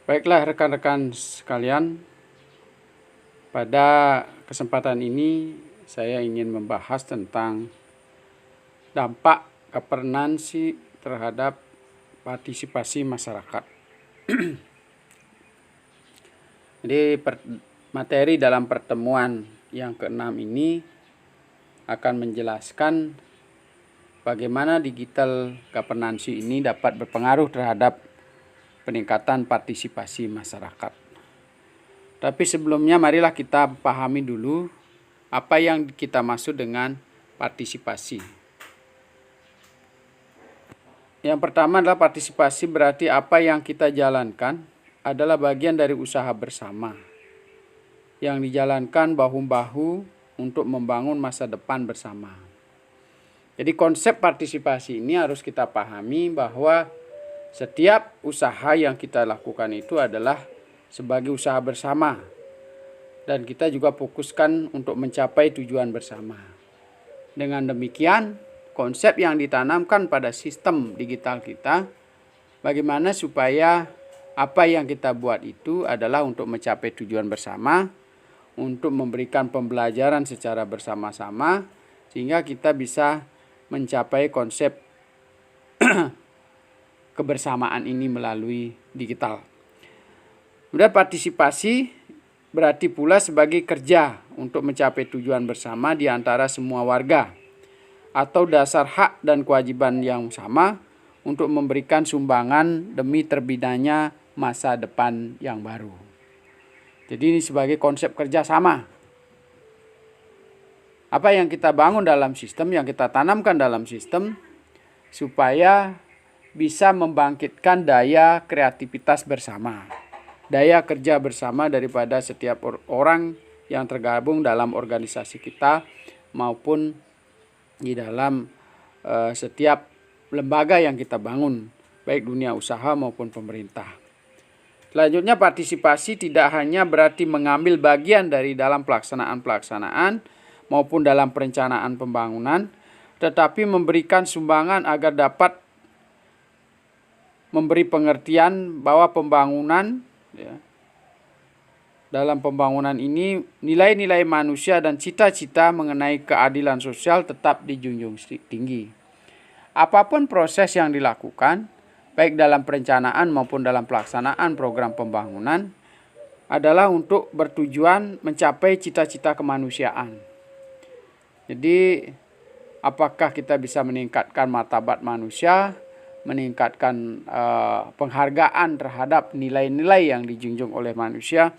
Baiklah rekan-rekan sekalian, pada kesempatan ini saya ingin membahas tentang dampak governansi terhadap partisipasi masyarakat. Jadi materi dalam pertemuan yang ke-6 ini akan menjelaskan bagaimana digital governance ini dapat berpengaruh terhadap peningkatan partisipasi masyarakat. Tapi sebelumnya marilah kita pahami dulu apa yang kita maksud dengan partisipasi. Yang pertama adalah partisipasi berarti apa yang kita jalankan adalah bagian dari usaha bersama yang dijalankan bahu-bahu untuk membangun masa depan bersama. Jadi konsep partisipasi ini harus kita pahami bahwa setiap usaha yang kita lakukan itu adalah sebagai usaha bersama. Dan kita juga fokuskan untuk mencapai tujuan bersama. Dengan demikian, konsep yang ditanamkan pada sistem digital kita, bagaimana supaya apa yang kita buat itu adalah untuk mencapai tujuan bersama, untuk memberikan pembelajaran secara bersama-sama, sehingga kita bisa mencapai konsep kebersamaan ini melalui digital. Kemudian partisipasi berarti pula sebagai kerja untuk mencapai tujuan bersama di antara semua warga atau dasar hak dan kewajiban yang sama untuk memberikan sumbangan demi terbinanya masa depan yang baru. Jadi ini sebagai konsep kerjasama. Apa yang kita bangun dalam sistem, yang kita tanamkan dalam sistem supaya bisa membangkitkan daya kreativitas bersama, daya kerja bersama daripada setiap orang yang tergabung dalam organisasi kita maupun di dalam setiap lembaga yang kita bangun, baik dunia usaha maupun pemerintah. Selanjutnya, partisipasi tidak hanya berarti mengambil bagian dari dalam pelaksanaan maupun dalam perencanaan pembangunan, tetapi memberikan sumbangan agar dapat memberi pengertian bahwa pembangunan, dalam pembangunan ini nilai-nilai manusia dan cita-cita mengenai keadilan sosial tetap dijunjung tinggi. Apapun proses yang dilakukan, baik dalam perencanaan maupun dalam pelaksanaan program pembangunan, adalah untuk bertujuan mencapai cita-cita kemanusiaan. Jadi, apakah kita bisa meningkatkan martabat manusia, meningkatkan penghargaan terhadap nilai-nilai yang dijunjung oleh manusia,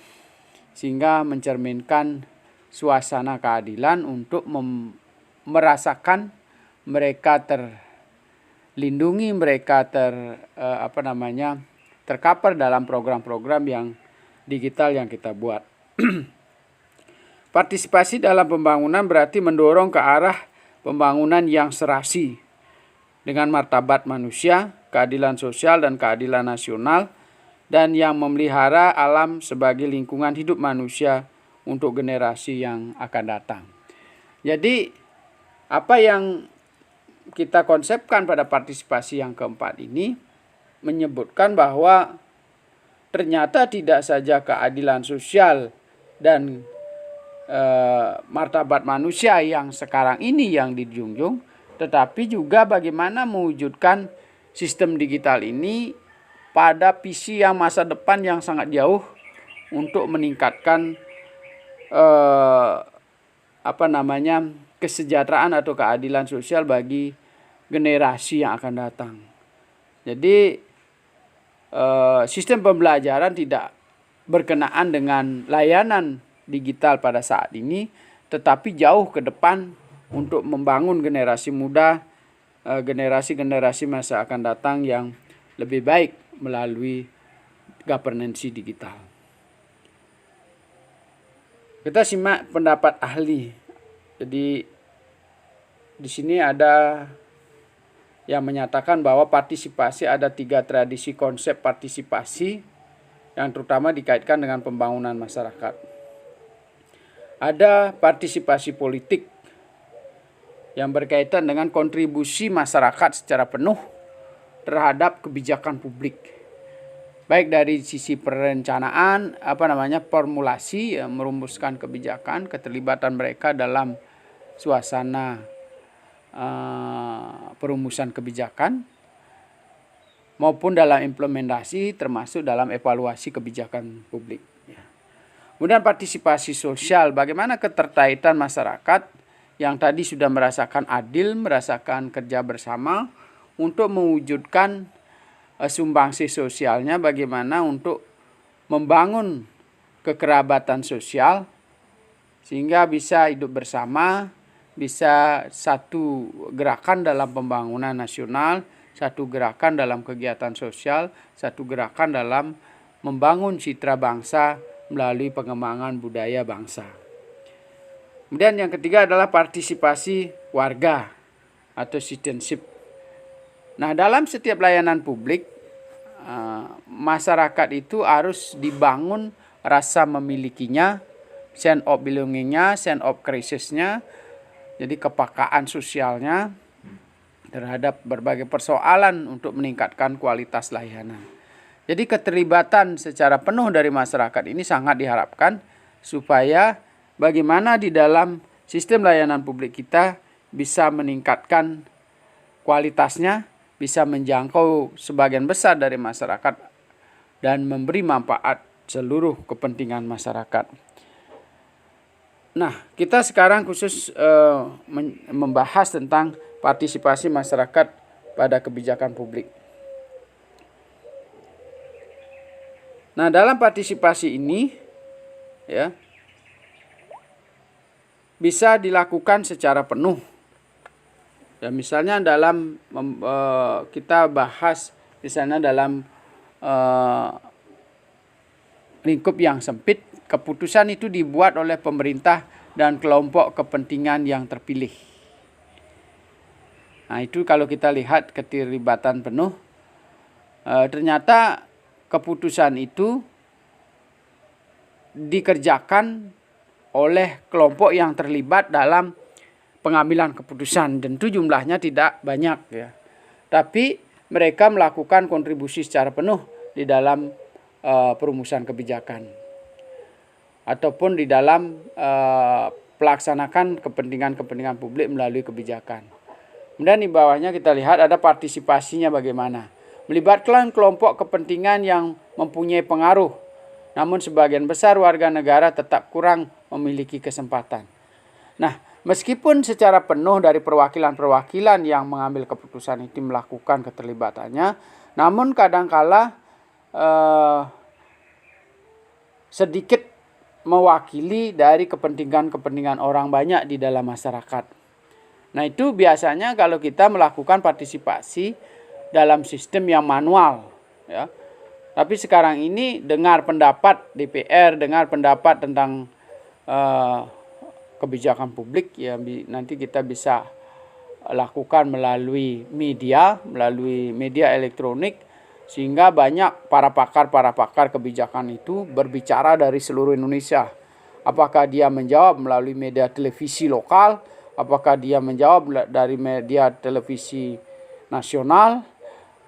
sehingga mencerminkan suasana keadilan untuk merasakan mereka terlindungi, mereka tercover dalam program-program yang digital yang kita buat. Partisipasi dalam pembangunan berarti mendorong ke arah pembangunan yang serasi dengan martabat manusia, keadilan sosial dan keadilan nasional, dan yang memelihara alam sebagai lingkungan hidup manusia untuk generasi yang akan datang. Jadi, apa yang kita konsepkan pada partisipasi yang keempat ini menyebutkan bahwa ternyata tidak saja keadilan sosial dan martabat manusia yang sekarang ini yang dijunjung, tetapi juga bagaimana mewujudkan sistem digital ini pada visi yang masa depan yang sangat jauh untuk meningkatkan kesejahteraan atau keadilan sosial bagi generasi yang akan datang. Jadi sistem pembelajaran tidak berkenaan dengan layanan digital pada saat ini, tetapi jauh ke depan untuk membangun generasi muda, generasi-generasi masa akan datang yang lebih baik melalui governance digital. Kita simak pendapat ahli. Jadi di sini ada yang menyatakan bahwa partisipasi ada 3 tradisi konsep partisipasi yang terutama dikaitkan dengan pembangunan masyarakat. Ada partisipasi politik yang berkaitan dengan kontribusi masyarakat secara penuh terhadap kebijakan publik. baik dari sisi perencanaan, formulasi, ya, merumuskan kebijakan, keterlibatan mereka dalam suasana perumusan kebijakan, maupun dalam implementasi, termasuk dalam evaluasi kebijakan publik. Kemudian partisipasi sosial, bagaimana keterkaitan masyarakat yang tadi sudah merasakan adil, merasakan kerja bersama untuk mewujudkan sumbangsi sosialnya, bagaimana untuk membangun kekerabatan sosial sehingga bisa hidup bersama, bisa satu gerakan dalam pembangunan nasional, satu gerakan dalam kegiatan sosial, satu gerakan dalam membangun citra bangsa melalui pengembangan budaya bangsa. Kemudian yang ketiga adalah partisipasi warga atau citizenship. Nah, dalam setiap layanan publik, masyarakat itu harus dibangun rasa memilikinya, sense of belongingnya, sense of crisisnya, jadi kepekaan sosialnya terhadap berbagai persoalan untuk meningkatkan kualitas layanan. Jadi keterlibatan secara penuh dari masyarakat ini sangat diharapkan supaya bagaimana di dalam sistem layanan publik kita bisa meningkatkan kualitasnya, bisa menjangkau sebagian besar dari masyarakat dan memberi manfaat seluruh kepentingan masyarakat. Nah, kita sekarang khusus membahas tentang partisipasi masyarakat pada kebijakan publik. Nah, dalam partisipasi ini ya bisa dilakukan secara penuh. Ya, misalnya dalam kita bahas misalnya dalam lingkup yang sempit, keputusan itu dibuat oleh pemerintah dan kelompok kepentingan yang terpilih. Nah, itu kalau kita lihat keterlibatan penuh, ternyata keputusan itu dikerjakan oleh kelompok yang terlibat dalam pengambilan keputusan. Tentu jumlahnya tidak banyak ya. Tapi mereka melakukan kontribusi secara penuh di dalam perumusan kebijakan ataupun di dalam pelaksanakan kepentingan-kepentingan publik melalui kebijakan. Kemudian di bawahnya kita lihat ada partisipasinya bagaimana. Melibatkan kelompok kepentingan yang mempunyai pengaruh, namun sebagian besar warga negara tetap kurang memiliki kesempatan. Nah, meskipun secara penuh dari perwakilan-perwakilan yang mengambil keputusan itu melakukan keterlibatannya, namun kadangkala sedikit mewakili dari kepentingan-kepentingan orang banyak di dalam masyarakat. Nah, itu biasanya kalau kita melakukan partisipasi dalam sistem yang manual, ya. Tapi sekarang ini dengar pendapat DPR, dengar pendapat tentang kebijakan publik, ya nanti kita bisa lakukan melalui media elektronik, sehingga banyak para pakar kebijakan itu berbicara dari seluruh Indonesia. Apakah dia menjawab melalui media televisi lokal, apakah dia menjawab dari media televisi nasional,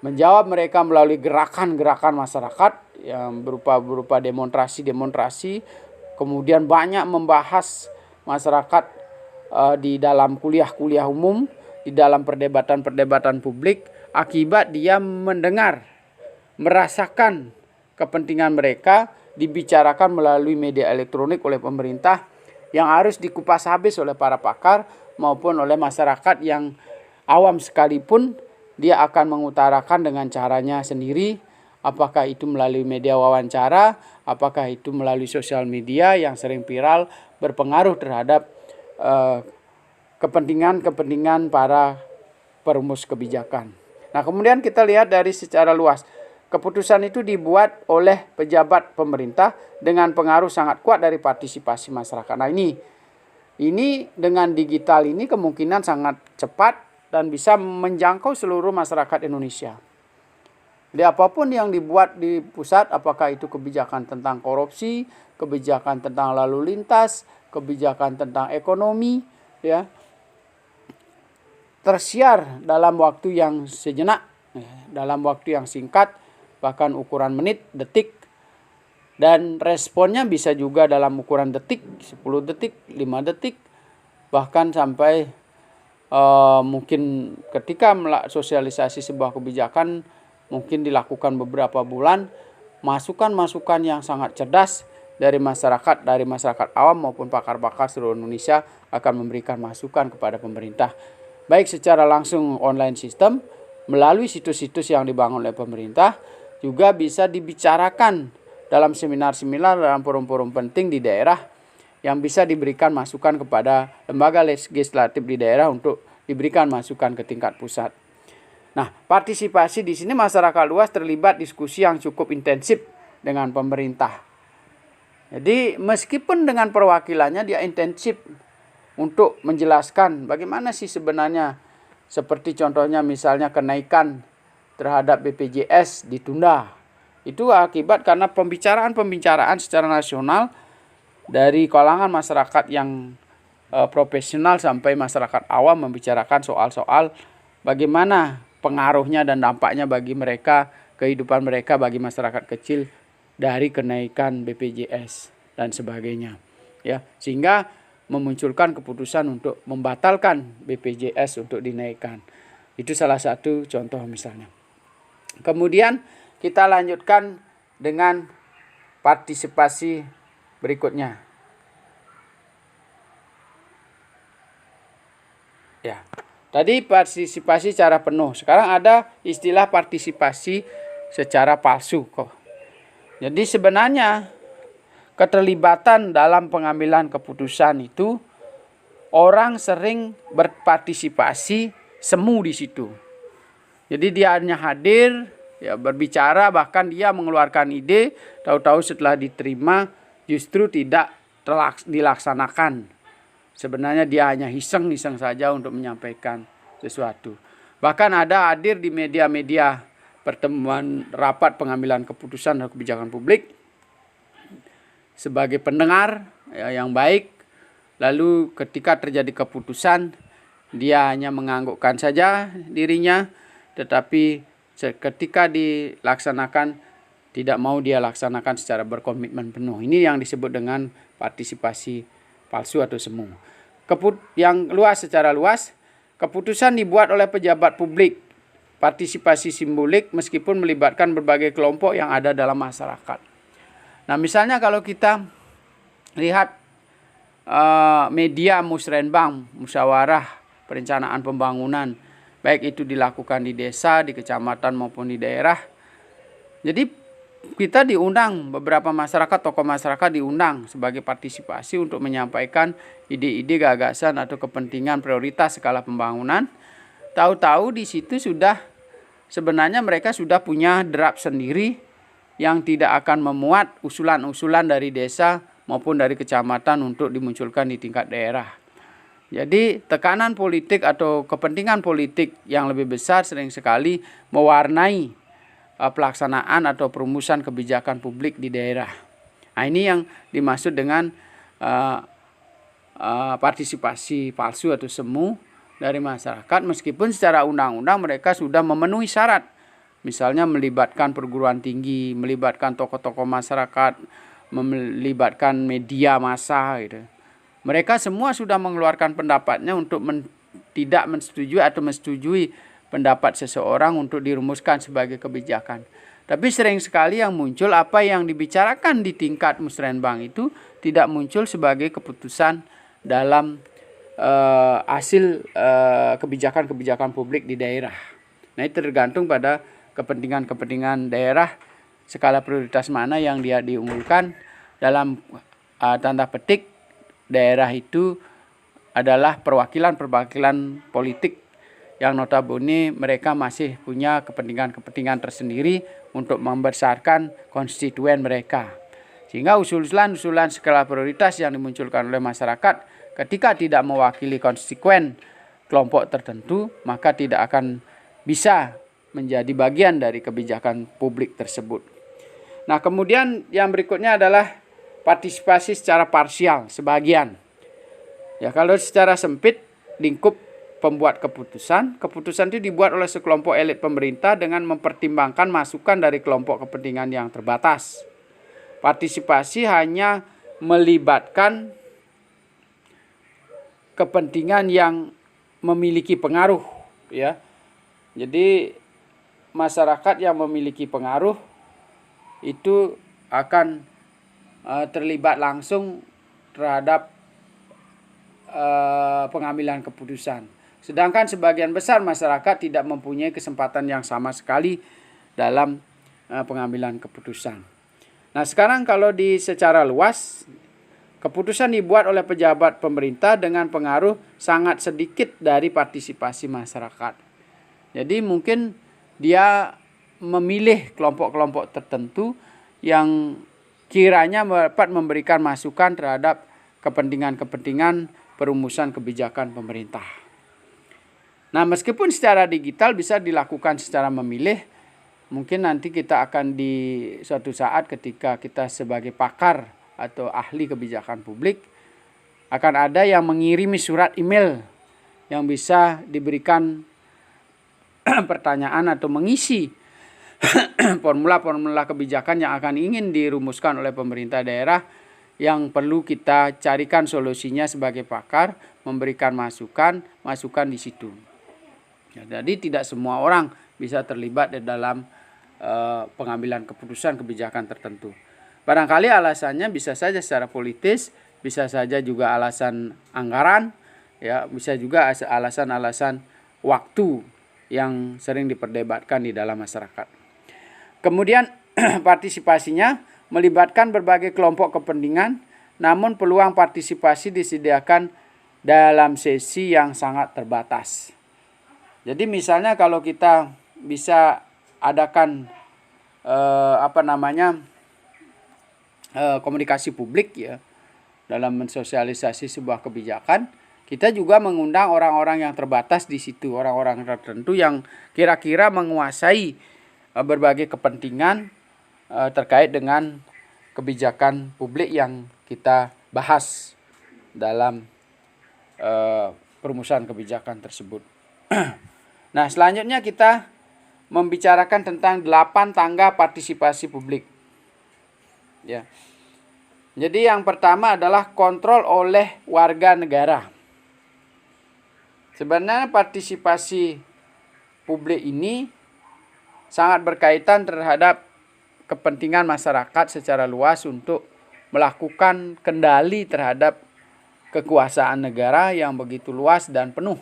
menjawab mereka melalui gerakan-gerakan masyarakat yang berupa demonstrasi, kemudian banyak membahas masyarakat di dalam kuliah-kuliah umum, di dalam perdebatan publik, akibat dia mendengar, merasakan kepentingan mereka dibicarakan melalui media elektronik oleh pemerintah yang harus dikupas habis oleh para pakar maupun oleh masyarakat yang awam sekalipun. Dia akan mengutarakan dengan caranya sendiri, apakah itu melalui media wawancara, apakah itu melalui sosial media yang sering viral, berpengaruh terhadap kepentingan para perumus kebijakan. Nah, kemudian kita lihat dari secara luas. Keputusan itu dibuat oleh pejabat pemerintah dengan pengaruh sangat kuat dari partisipasi masyarakat. Nah, ini dengan digital ini kemungkinan sangat cepat dan bisa menjangkau seluruh masyarakat Indonesia. Jadi apapun yang dibuat di pusat, apakah itu kebijakan tentang korupsi, kebijakan tentang lalu lintas, kebijakan tentang ekonomi, ya, tersiar dalam waktu yang sejenak, dalam waktu yang singkat, bahkan ukuran menit, detik, dan responnya bisa juga dalam ukuran detik, 10 detik, 5 detik, bahkan sampai mungkin ketika sosialisasi sebuah kebijakan mungkin dilakukan beberapa bulan, masukan-masukan yang sangat cerdas dari masyarakat awam maupun pakar-pakar seluruh Indonesia akan memberikan masukan kepada pemerintah, baik secara langsung online system melalui situs-situs yang dibangun oleh pemerintah, juga bisa dibicarakan dalam seminar-seminar, dalam forum-forum penting di daerah yang bisa diberikan masukan kepada lembaga legislatif di daerah untuk diberikan masukan ke tingkat pusat. Nah, partisipasi di sini masyarakat luas terlibat diskusi yang cukup intensif dengan pemerintah. Jadi meskipun dengan perwakilannya dia intensif untuk menjelaskan bagaimana sih sebenarnya, seperti contohnya misalnya kenaikan terhadap BPJS ditunda. Itu akibat karena pembicaraan secara nasional dari kalangan masyarakat yang profesional sampai masyarakat awam membicarakan soal-soal bagaimana pengaruhnya dan dampaknya bagi mereka, kehidupan mereka bagi masyarakat kecil dari kenaikan BPJS dan sebagainya. Ya, sehingga memunculkan keputusan untuk membatalkan BPJS untuk dinaikkan. Itu salah satu contoh misalnya. Kemudian kita lanjutkan dengan partisipasi berikutnya. Ya, tadi partisipasi secara penuh. Sekarang ada istilah partisipasi secara palsu kok. Jadi sebenarnya keterlibatan dalam pengambilan keputusan itu orang sering berpartisipasi semu di situ. Jadi dia hanya hadir, ya berbicara, bahkan dia mengeluarkan ide, tahu-tahu setelah diterima justru tidak dilaksanakan. Sebenarnya dia hanya iseng-iseng saja untuk menyampaikan sesuatu. Bahkan ada hadir di media-media pertemuan rapat pengambilan keputusan dan kebijakan publik sebagai pendengar ya, yang baik. Lalu ketika terjadi keputusan, dia hanya menganggukkan saja dirinya, tetapi ketika dilaksanakan tidak mau dia laksanakan secara berkomitmen penuh. Ini yang disebut dengan partisipasi palsu atau semu. Yang secara luas, keputusan dibuat oleh pejabat publik. Partisipasi simbolik meskipun melibatkan berbagai kelompok yang ada dalam masyarakat. Nah, misalnya kalau kita lihat media musrenbang, musyawarah perencanaan pembangunan, baik itu dilakukan di desa, di kecamatan maupun di daerah. Jadi kita diundang, beberapa masyarakat, tokoh masyarakat diundang sebagai partisipasi untuk menyampaikan ide-ide, gagasan atau kepentingan prioritas skala pembangunan. Tahu-tahu di situ sebenarnya mereka sudah punya draft sendiri yang tidak akan memuat usulan-usulan dari desa maupun dari kecamatan untuk dimunculkan di tingkat daerah. Jadi tekanan politik atau kepentingan politik yang lebih besar sering sekali mewarnai pelaksanaan atau perumusan kebijakan publik di daerah. Nah, ini yang dimaksud dengan partisipasi palsu atau semu dari masyarakat, meskipun secara undang-undang mereka sudah memenuhi syarat. Misalnya melibatkan perguruan tinggi, melibatkan tokoh-tokoh masyarakat, melibatkan media massa gitu. Mereka semua sudah mengeluarkan pendapatnya untuk tidak menyetujui atau menyetujui pendapat seseorang untuk dirumuskan sebagai kebijakan. Tapi sering sekali yang muncul apa yang dibicarakan di tingkat musrenbang itu tidak muncul sebagai keputusan dalam hasil kebijakan-kebijakan publik di daerah. Nah, itu tergantung pada kepentingan-kepentingan daerah, skala prioritas mana yang dia diunggulkan. Dalam tanda petik, daerah itu adalah perwakilan politik yang notabene mereka masih punya kepentingan-kepentingan tersendiri untuk membesarkan konstituen mereka. Sehingga usulan-usulan skala prioritas yang dimunculkan oleh masyarakat ketika tidak mewakili konstituen kelompok tertentu, maka tidak akan bisa menjadi bagian dari kebijakan publik tersebut. Nah, kemudian yang berikutnya adalah partisipasi secara parsial, sebagian. Ya, kalau secara sempit lingkup pembuat keputusan. Keputusan itu dibuat oleh sekelompok elit pemerintah dengan mempertimbangkan masukan dari kelompok kepentingan yang terbatas. Partisipasi hanya melibatkan kepentingan yang memiliki pengaruh, ya. Jadi masyarakat yang memiliki pengaruh itu akan terlibat langsung terhadap pengambilan keputusan. Sedangkan sebagian besar masyarakat tidak mempunyai kesempatan yang sama sekali dalam pengambilan keputusan. Nah, sekarang kalau secara luas, keputusan dibuat oleh pejabat pemerintah dengan pengaruh sangat sedikit dari partisipasi masyarakat. Jadi mungkin dia memilih kelompok-kelompok tertentu yang kiranya dapat memberikan masukan terhadap kepentingan-kepentingan perumusan kebijakan pemerintah. Nah, meskipun secara digital bisa dilakukan secara memilih, mungkin nanti kita akan di suatu saat ketika kita sebagai pakar atau ahli kebijakan publik akan ada yang mengirimi surat email yang bisa diberikan pertanyaan atau mengisi formula-formula kebijakan yang akan ingin dirumuskan oleh pemerintah daerah yang perlu kita carikan solusinya sebagai pakar, memberikan masukan di situ. Ya, jadi tidak semua orang bisa terlibat di dalam pengambilan keputusan kebijakan tertentu. Barangkali alasannya bisa saja secara politis, bisa saja juga alasan anggaran, ya, bisa juga alasan-alasan waktu yang sering diperdebatkan di dalam masyarakat. Kemudian partisipasinya melibatkan berbagai kelompok kepentingan, namun peluang partisipasi disediakan dalam sesi yang sangat terbatas. Jadi misalnya kalau kita bisa adakan komunikasi publik, ya, dalam mensosialisasi sebuah kebijakan, kita juga mengundang orang-orang yang terbatas di situ, orang-orang tertentu yang kira-kira menguasai berbagai kepentingan terkait dengan kebijakan publik yang kita bahas dalam perumusan kebijakan tersebut. Nah, selanjutnya kita membicarakan tentang 8 tangga partisipasi publik. Ya. Jadi yang pertama adalah kontrol oleh warga negara. Sebenarnya partisipasi publik ini sangat berkaitan terhadap kepentingan masyarakat secara luas untuk melakukan kendali terhadap kekuasaan negara yang begitu luas dan penuh,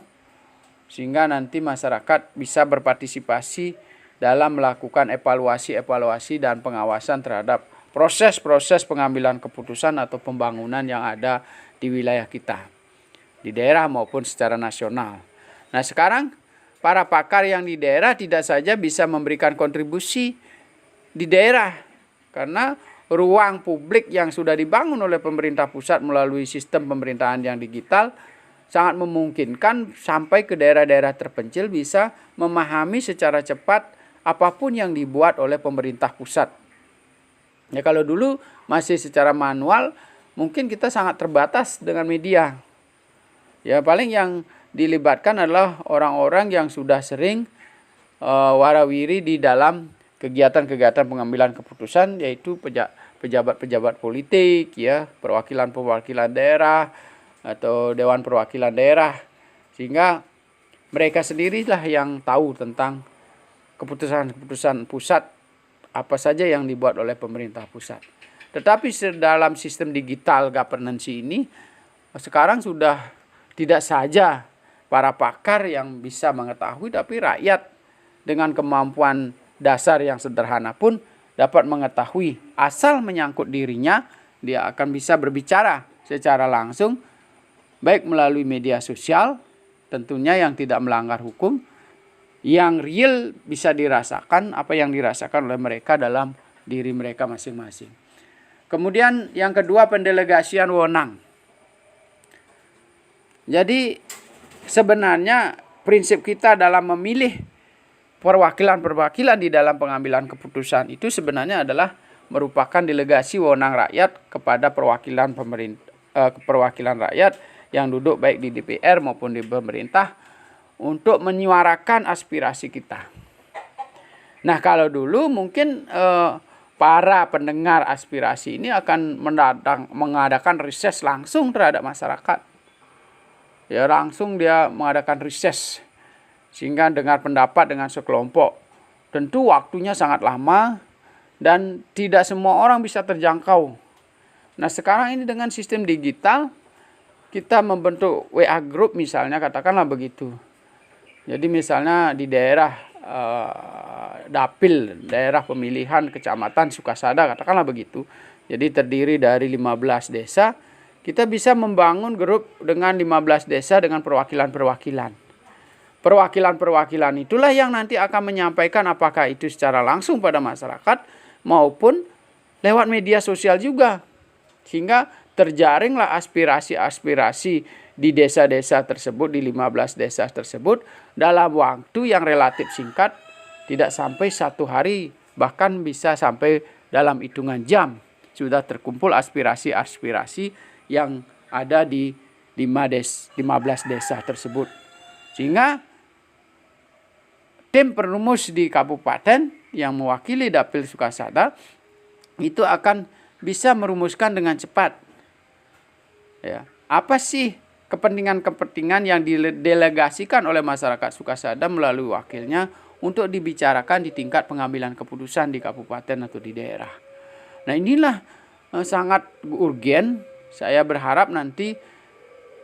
sehingga nanti masyarakat bisa berpartisipasi dalam melakukan evaluasi dan pengawasan terhadap proses-proses pengambilan keputusan atau pembangunan yang ada di wilayah kita, di daerah maupun secara nasional. Nah, sekarang para pakar yang di daerah tidak saja bisa memberikan kontribusi di daerah, karena ruang publik yang sudah dibangun oleh pemerintah pusat melalui sistem pemerintahan yang digital sangat memungkinkan sampai ke daerah-daerah terpencil bisa memahami secara cepat apapun yang dibuat oleh pemerintah pusat. Ya, kalau dulu masih secara manual, mungkin kita sangat terbatas dengan media. Ya, paling yang dilibatkan adalah orang-orang yang sudah sering warawiri di dalam kegiatan-kegiatan pengambilan keputusan, yaitu pejabat-pejabat politik, ya, perwakilan-perwakilan daerah atau dewan perwakilan daerah, sehingga mereka sendirilah yang tahu tentang keputusan-keputusan pusat apa saja yang dibuat oleh pemerintah pusat. Tetapi dalam sistem digital governance ini sekarang sudah tidak saja para pakar yang bisa mengetahui, tapi rakyat dengan kemampuan dasar yang sederhana pun dapat mengetahui. Asal menyangkut dirinya, dia akan bisa berbicara secara langsung, baik melalui media sosial, tentunya yang tidak melanggar hukum, yang real bisa dirasakan apa yang dirasakan oleh mereka dalam diri mereka masing-masing. Kemudian yang kedua, pendelegasian wewenang. Jadi sebenarnya prinsip kita dalam memilih perwakilan-perwakilan di dalam pengambilan keputusan itu sebenarnya adalah merupakan delegasi wewenang rakyat kepada perwakilan rakyat yang duduk baik di DPR maupun di pemerintah untuk menyuarakan aspirasi kita. Nah, kalau dulu mungkin para pendengar aspirasi ini akan mengadakan riset langsung terhadap masyarakat. Ya, langsung dia mengadakan riset sehingga dengar pendapat dengan sekelompok. Tentu waktunya sangat lama dan tidak semua orang bisa terjangkau. Nah, sekarang ini dengan sistem digital kita membentuk WA group misalnya, katakanlah begitu. Jadi misalnya di daerah dapil, daerah pemilihan kecamatan Sukasada, katakanlah begitu. Jadi terdiri dari 15 desa, kita bisa membangun grup dengan 15 desa dengan perwakilan-perwakilan. Perwakilan-perwakilan itulah yang nanti akan menyampaikan apakah itu secara langsung pada masyarakat maupun lewat media sosial juga. Sehingga terjaringlah aspirasi-aspirasi di desa-desa tersebut, di 15 desa tersebut dalam waktu yang relatif singkat, tidak sampai 1 hari, bahkan bisa sampai dalam hitungan jam sudah terkumpul aspirasi-aspirasi yang ada di 15 desa tersebut. Sehingga tim perumus di kabupaten yang mewakili Dapil Sukasada itu akan bisa merumuskan dengan cepat. Ya, apa sih kepentingan-kepentingan yang didelegasikan oleh masyarakat Sukasada melalui wakilnya untuk dibicarakan di tingkat pengambilan keputusan di kabupaten atau di daerah. Nah, inilah sangat urgen. Saya berharap nanti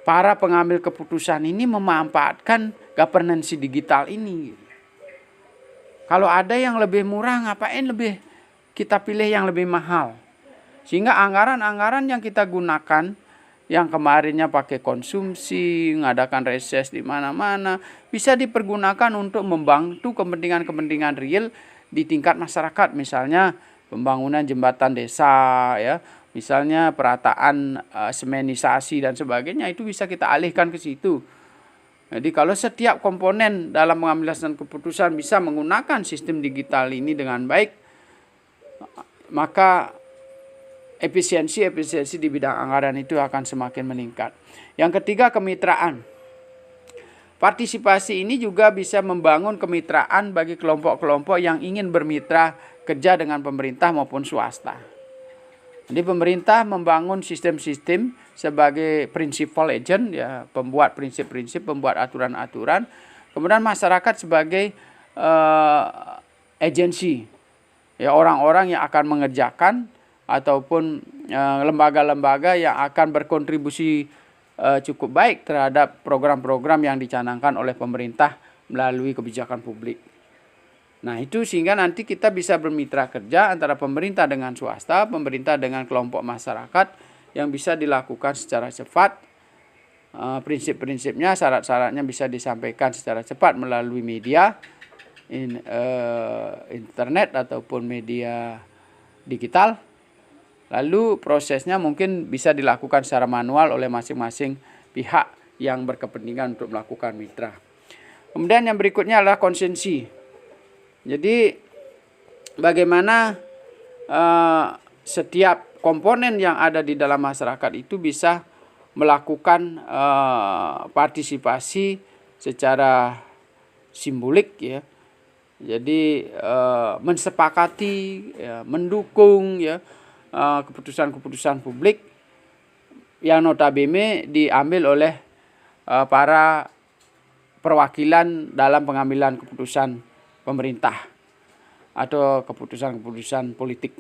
para pengambil keputusan ini memanfaatkan governance digital ini. Kalau ada yang lebih murah, ngapain kita pilih yang lebih mahal? Sehingga anggaran-anggaran yang kita gunakan, yang kemarinnya pakai konsumsi, mengadakan reses di mana-mana, bisa dipergunakan untuk membantu kepentingan-kepentingan real di tingkat masyarakat. Misalnya pembangunan jembatan desa, ya, misalnya perataan semenisasi dan sebagainya, itu bisa kita alihkan ke situ. Jadi kalau setiap komponen dalam pengambilan keputusan bisa menggunakan sistem digital ini dengan baik, maka efisiensi di bidang anggaran itu akan semakin meningkat. Yang ketiga, kemitraan. Partisipasi ini juga bisa membangun kemitraan bagi kelompok-kelompok yang ingin bermitra kerja dengan pemerintah maupun swasta. Jadi pemerintah membangun sistem-sistem sebagai principal agent, ya, pembuat prinsip-prinsip, pembuat aturan-aturan. Kemudian masyarakat sebagai agensi, ya, orang-orang yang akan mengerjakan ataupun lembaga-lembaga yang akan berkontribusi cukup baik terhadap program-program yang dicanangkan oleh pemerintah melalui kebijakan publik. Nah, itu sehingga nanti kita bisa bermitra kerja antara pemerintah dengan swasta, pemerintah dengan kelompok masyarakat yang bisa dilakukan secara cepat. Prinsip-prinsipnya, syarat-syaratnya bisa disampaikan secara cepat melalui media, internet ataupun media digital. Lalu prosesnya mungkin bisa dilakukan secara manual oleh masing-masing pihak yang berkepentingan untuk melakukan mitra. Kemudian yang berikutnya adalah konsensi. Jadi bagaimana setiap komponen yang ada di dalam masyarakat itu bisa melakukan partisipasi secara simbolik, ya. Jadi mensepakati, ya, mendukung, ya, keputusan-keputusan publik yang notabene diambil oleh para perwakilan dalam pengambilan keputusan pemerintah atau keputusan-keputusan politik.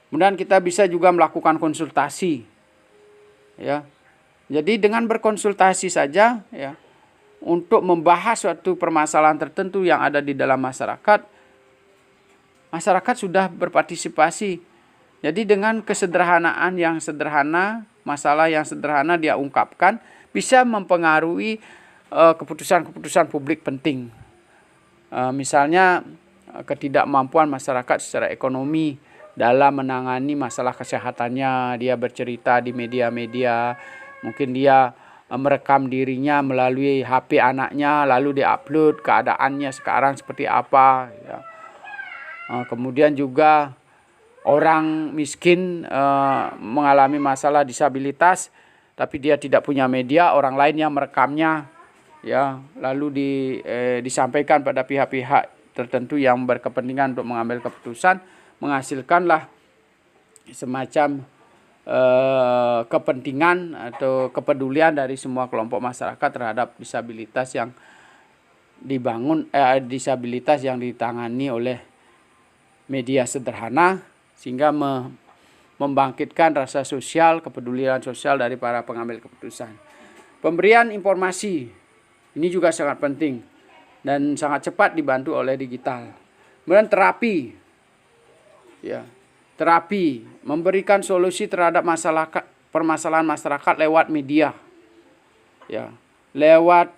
Kemudian kita bisa juga melakukan konsultasi, ya. Jadi dengan berkonsultasi saja, ya, untuk membahas suatu permasalahan tertentu yang ada di dalam masyarakat, masyarakat sudah berpartisipasi. Jadi dengan kesederhanaan yang sederhana, masalah yang sederhana dia ungkapkan, bisa mempengaruhi keputusan-keputusan publik penting. Misalnya ketidakmampuan masyarakat secara ekonomi dalam menangani masalah kesehatannya, dia bercerita di media-media, mungkin dia merekam dirinya melalui HP anaknya, lalu diupload keadaannya sekarang seperti apa, ya. Kemudian juga orang miskin mengalami masalah disabilitas, tapi dia tidak punya media, orang lain yang merekamnya, ya, lalu disampaikan pada pihak-pihak tertentu yang berkepentingan untuk mengambil keputusan, menghasilkanlah semacam kepentingan atau kepedulian dari semua kelompok masyarakat terhadap disabilitas yang disabilitas yang ditangani oleh media sederhana, sehingga membangkitkan rasa sosial, kepedulian sosial dari para pengambil keputusan. Pemberian informasi ini juga sangat penting dan sangat cepat dibantu oleh digital. Kemudian terapi, ya, terapi memberikan solusi terhadap permasalahan masyarakat lewat media, ya, lewat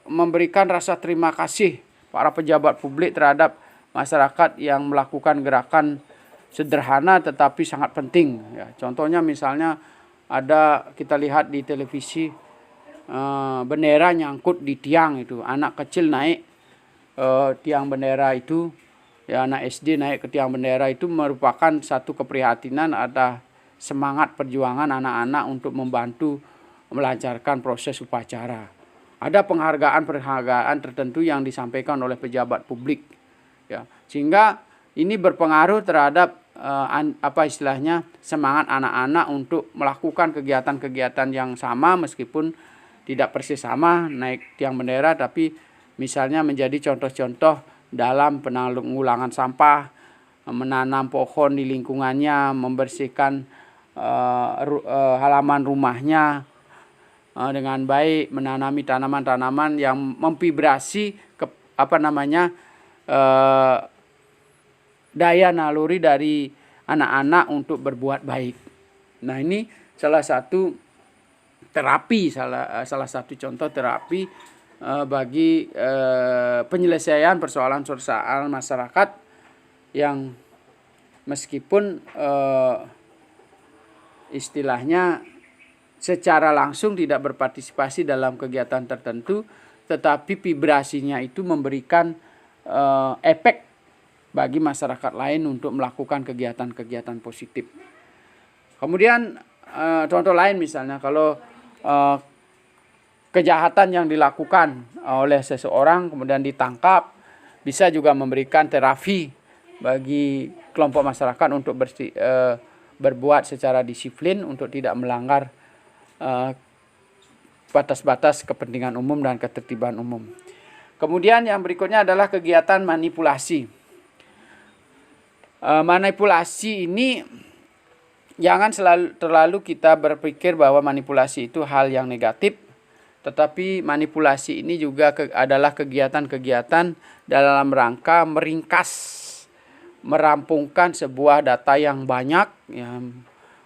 memberikan rasa terima kasih para pejabat publik terhadap masyarakat yang melakukan gerakan sederhana tetapi sangat penting, ya. Contohnya misalnya kita lihat di televisi bendera nyangkut di tiang, itu anak kecil naik tiang bendera itu, ya, anak SD naik ke tiang bendera, itu merupakan satu keprihatinan, ada semangat perjuangan anak-anak untuk membantu melancarkan proses upacara. Ada penghargaan tertentu yang disampaikan oleh pejabat publik, ya, sehingga ini berpengaruh terhadap semangat anak-anak untuk melakukan kegiatan-kegiatan yang sama, meskipun tidak persis sama naik tiang bendera, tapi misalnya menjadi contoh-contoh dalam penanggulangan sampah, menanam pohon di lingkungannya, membersihkan halaman rumahnya dengan baik, menanami tanaman-tanaman yang memvibrasi daya naluri dari anak-anak untuk berbuat baik. Nah, ini salah satu terapi, salah satu contoh terapi bagi penyelesaian persoalan-persoalan masyarakat yang meskipun istilahnya secara langsung tidak berpartisipasi dalam kegiatan tertentu, tetapi vibrasinya itu memberikan efek bagi masyarakat lain untuk melakukan kegiatan-kegiatan positif. Kemudian contoh lain misalnya kalau kejahatan yang dilakukan oleh seseorang kemudian ditangkap, bisa juga memberikan terapi bagi kelompok masyarakat untuk berbuat secara disiplin untuk tidak melanggar batas-batas kepentingan umum dan ketertiban umum. Kemudian yang berikutnya adalah kegiatan manipulasi. Manipulasi ini jangan terlalu kita berpikir bahwa manipulasi itu hal yang negatif, tetapi manipulasi ini juga adalah kegiatan-kegiatan dalam rangka meringkas, merampungkan sebuah data yang banyak, yang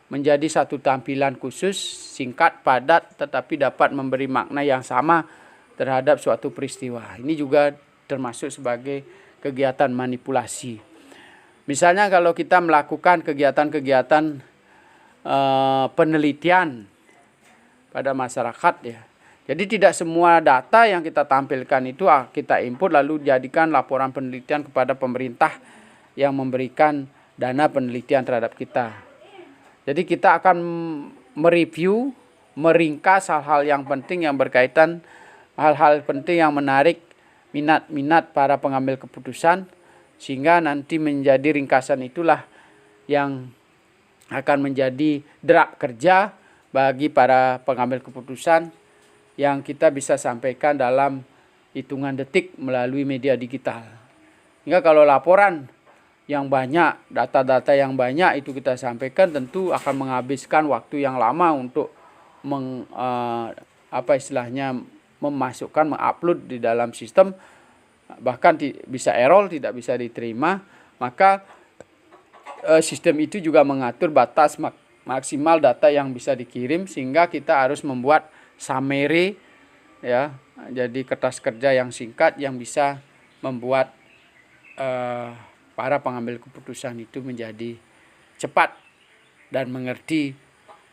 menjadi satu tampilan khusus, singkat, padat, tetapi dapat memberi makna yang sama terhadap suatu peristiwa. Ini juga termasuk sebagai kegiatan manipulasi. Misalnya kalau kita melakukan kegiatan-kegiatan penelitian pada masyarakat, ya. Jadi tidak semua data yang kita tampilkan itu kita input lalu jadikan laporan penelitian kepada pemerintah yang memberikan dana penelitian terhadap kita. Jadi kita akan mereview, meringkas hal-hal yang penting yang berkaitan, hal-hal penting yang menarik minat para pengambil keputusan, sehingga nanti menjadi ringkasan itulah yang akan menjadi draft kerja bagi para pengambil keputusan yang kita bisa sampaikan dalam hitungan detik melalui media digital. Hingga kalau laporan yang banyak, data-data yang banyak itu kita sampaikan, tentu akan menghabiskan waktu yang lama untuk memasukkan, mengupload di dalam sistem, bahkan bisa error, tidak bisa diterima. Maka sistem itu juga mengatur batas maksimal data yang bisa dikirim, sehingga kita harus membuat summary, ya, jadi kertas kerja yang singkat yang bisa membuat para pengambil keputusan itu menjadi cepat dan mengerti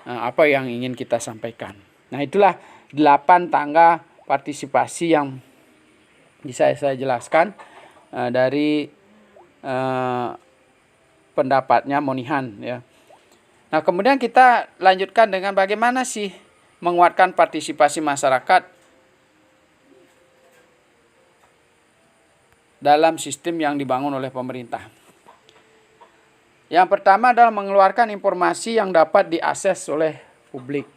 apa yang ingin kita sampaikan. Nah, itulah 8 tangga partisipasi yang bisa saya jelaskan dari pendapatnya Monihan, ya. Nah, kemudian kita lanjutkan dengan bagaimana sih menguatkan partisipasi masyarakat dalam sistem yang dibangun oleh pemerintah. Yang pertama adalah mengeluarkan informasi yang dapat diakses oleh publik.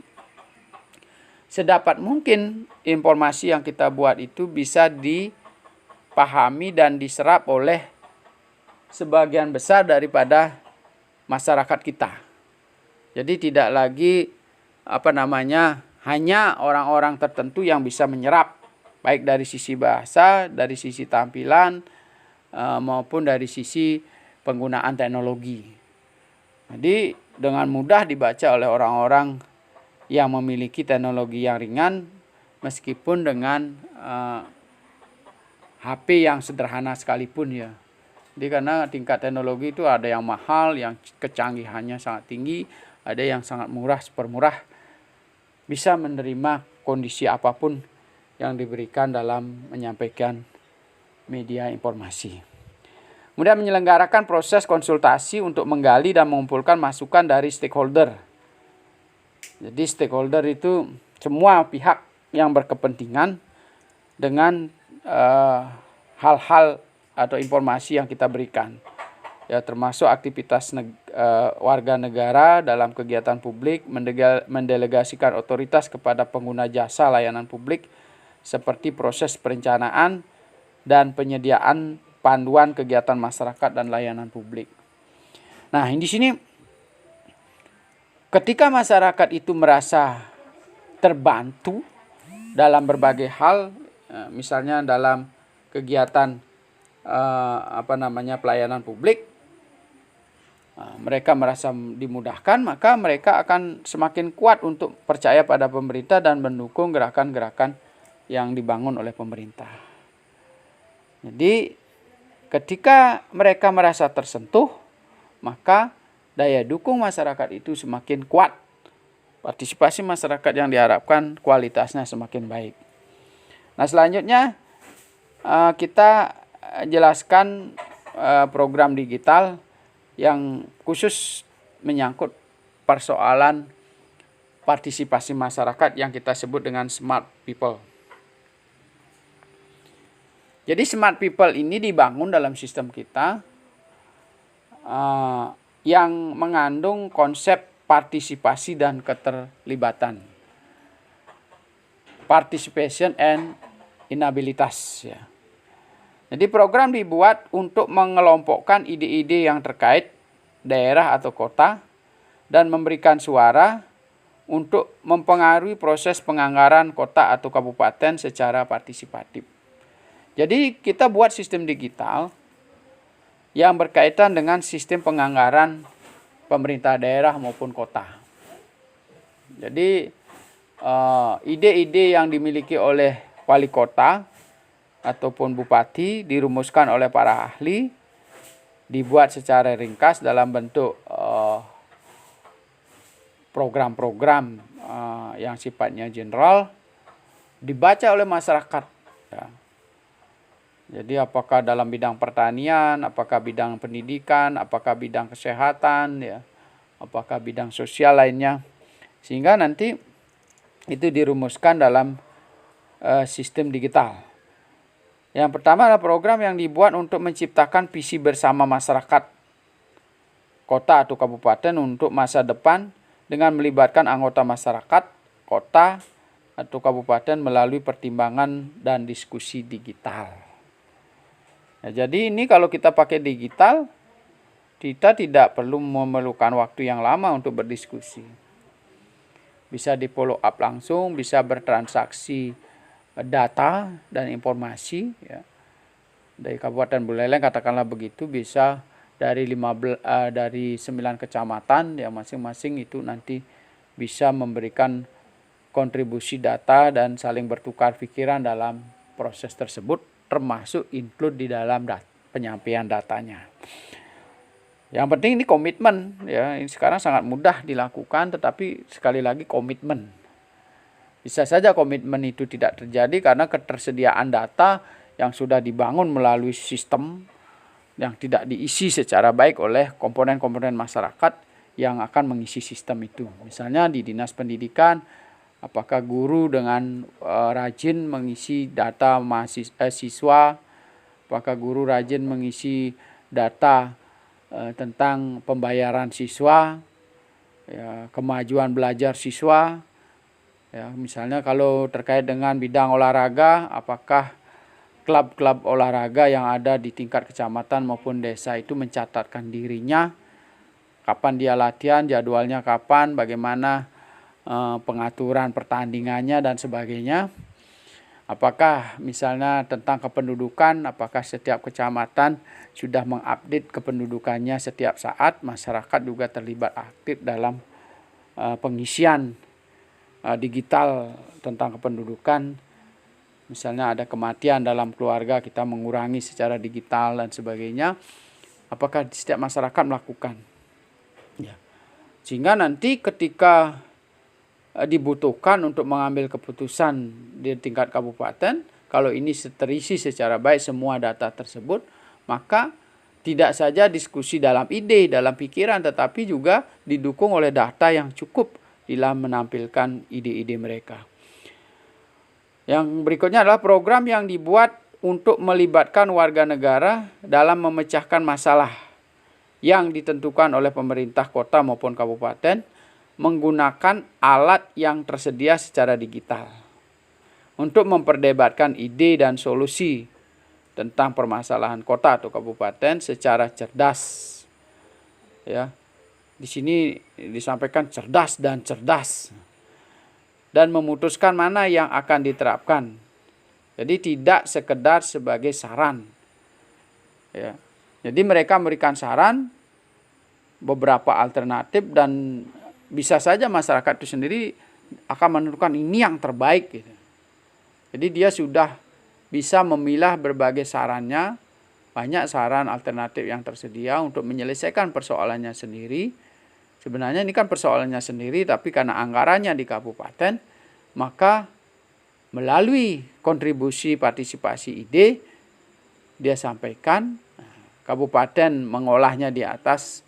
Sedapat mungkin informasi yang kita buat itu bisa dipahami dan diserap oleh sebagian besar daripada masyarakat kita. Jadi tidak lagi hanya orang-orang tertentu yang bisa menyerap, baik dari sisi bahasa, dari sisi tampilan, maupun dari sisi penggunaan teknologi. Jadi dengan mudah dibaca oleh orang-orang yang memiliki teknologi yang ringan, meskipun dengan HP yang sederhana sekalipun ya. Jadi karena tingkat teknologi itu ada yang mahal, yang kecanggihannya sangat tinggi, ada yang sangat murah, super murah, bisa menerima kondisi apapun yang diberikan dalam menyampaikan media informasi. Kemudian menyelenggarakan proses konsultasi untuk menggali dan mengumpulkan masukan dari stakeholder. Jadi stakeholder itu semua pihak yang berkepentingan dengan hal-hal atau informasi yang kita berikan. Ya, termasuk aktivitas warga negara dalam kegiatan publik, mendelegasikan otoritas kepada pengguna jasa layanan publik seperti proses perencanaan dan penyediaan panduan kegiatan masyarakat dan layanan publik. Nah, di sini ketika masyarakat itu merasa terbantu dalam berbagai hal, misalnya dalam kegiatan pelayanan publik, mereka merasa dimudahkan, maka mereka akan semakin kuat untuk percaya pada pemerintah dan mendukung gerakan-gerakan yang dibangun oleh pemerintah. Jadi ketika mereka merasa tersentuh, maka daya dukung masyarakat itu semakin kuat. Partisipasi masyarakat yang diharapkan kualitasnya semakin baik. Nah, selanjutnya kita jelaskan program digital yang khusus menyangkut persoalan partisipasi masyarakat yang kita sebut dengan smart people. Jadi smart people ini dibangun dalam sistem kita yang mengandung konsep partisipasi dan keterlibatan. Participation and inabilitas ya. Jadi program dibuat untuk mengelompokkan ide-ide yang terkait daerah atau kota dan memberikan suara untuk mempengaruhi proses penganggaran kota atau kabupaten secara partisipatif. Jadi kita buat sistem digital yang berkaitan dengan sistem penganggaran pemerintah daerah maupun kota. Jadi ide-ide yang dimiliki oleh wali kota ataupun bupati dirumuskan oleh para ahli, dibuat secara ringkas dalam bentuk program-program yang sifatnya general, dibaca oleh masyarakat. Ya. Jadi apakah dalam bidang pertanian, apakah bidang pendidikan, apakah bidang kesehatan, ya, apakah bidang sosial lainnya, sehingga nanti itu dirumuskan dalam sistem digital. Yang pertama adalah program yang dibuat untuk menciptakan visi bersama masyarakat kota atau kabupaten untuk masa depan dengan melibatkan anggota masyarakat kota atau kabupaten melalui pertimbangan dan diskusi digital. Nah, jadi ini kalau kita pakai digital, kita tidak perlu memerlukan waktu yang lama untuk berdiskusi. Bisa di follow up langsung, bisa bertransaksi data dan informasi. Ya. Dari Kabupaten Buleleng katakanlah begitu, bisa dari 9 kecamatan, ya masing-masing itu nanti bisa memberikan kontribusi data dan saling bertukar pikiran dalam proses tersebut, termasuk include di dalam penyampaian datanya. Yang penting ini komitmen, ya. Ini sekarang sangat mudah dilakukan, tetapi sekali lagi komitmen. Bisa saja komitmen itu tidak terjadi karena ketersediaan data yang sudah dibangun melalui sistem yang tidak diisi secara baik oleh komponen-komponen masyarakat yang akan mengisi sistem itu. Misalnya di Dinas Pendidikan, apakah guru dengan rajin mengisi data siswa apakah guru rajin mengisi data tentang pembayaran siswa, ya, kemajuan belajar siswa, ya, misalnya kalau terkait dengan bidang olahraga, apakah klub-klub olahraga yang ada di tingkat kecamatan maupun desa itu mencatatkan dirinya, kapan dia latihan, jadwalnya kapan, bagaimana pengaturan pertandingannya dan sebagainya. Apakah misalnya tentang kependudukan, apakah setiap kecamatan sudah mengupdate kependudukannya setiap saat, masyarakat juga terlibat aktif dalam pengisian digital tentang kependudukan. Misalnya ada kematian dalam keluarga, kita mengurangi secara digital dan sebagainya. Apakah setiap masyarakat melakukan? Ya. Sehingga nanti ketika dibutuhkan untuk mengambil keputusan di tingkat kabupaten, kalau ini terisi secara baik semua data tersebut, maka tidak saja diskusi dalam ide, dalam pikiran, tetapi juga didukung oleh data yang cukup dalam menampilkan ide-ide mereka. Yang berikutnya adalah program yang dibuat untuk melibatkan warga negara dalam memecahkan masalah yang ditentukan oleh pemerintah kota maupun kabupaten, menggunakan alat yang tersedia secara digital untuk memperdebatkan ide dan solusi tentang permasalahan kota atau kabupaten secara cerdas. Ya, di sini disampaikan cerdas dan memutuskan mana yang akan diterapkan. Jadi tidak sekedar sebagai saran. Ya, jadi mereka memberikan saran, beberapa alternatif, dan bisa saja masyarakat itu sendiri akan menentukan ini yang terbaik gitu. Jadi dia sudah bisa memilah berbagai sarannya, banyak saran alternatif yang tersedia untuk menyelesaikan persoalannya sendiri. Sebenarnya ini kan persoalannya sendiri, tapi karena anggarannya di kabupaten, maka melalui kontribusi partisipasi ide, dia sampaikan, kabupaten mengolahnya di atas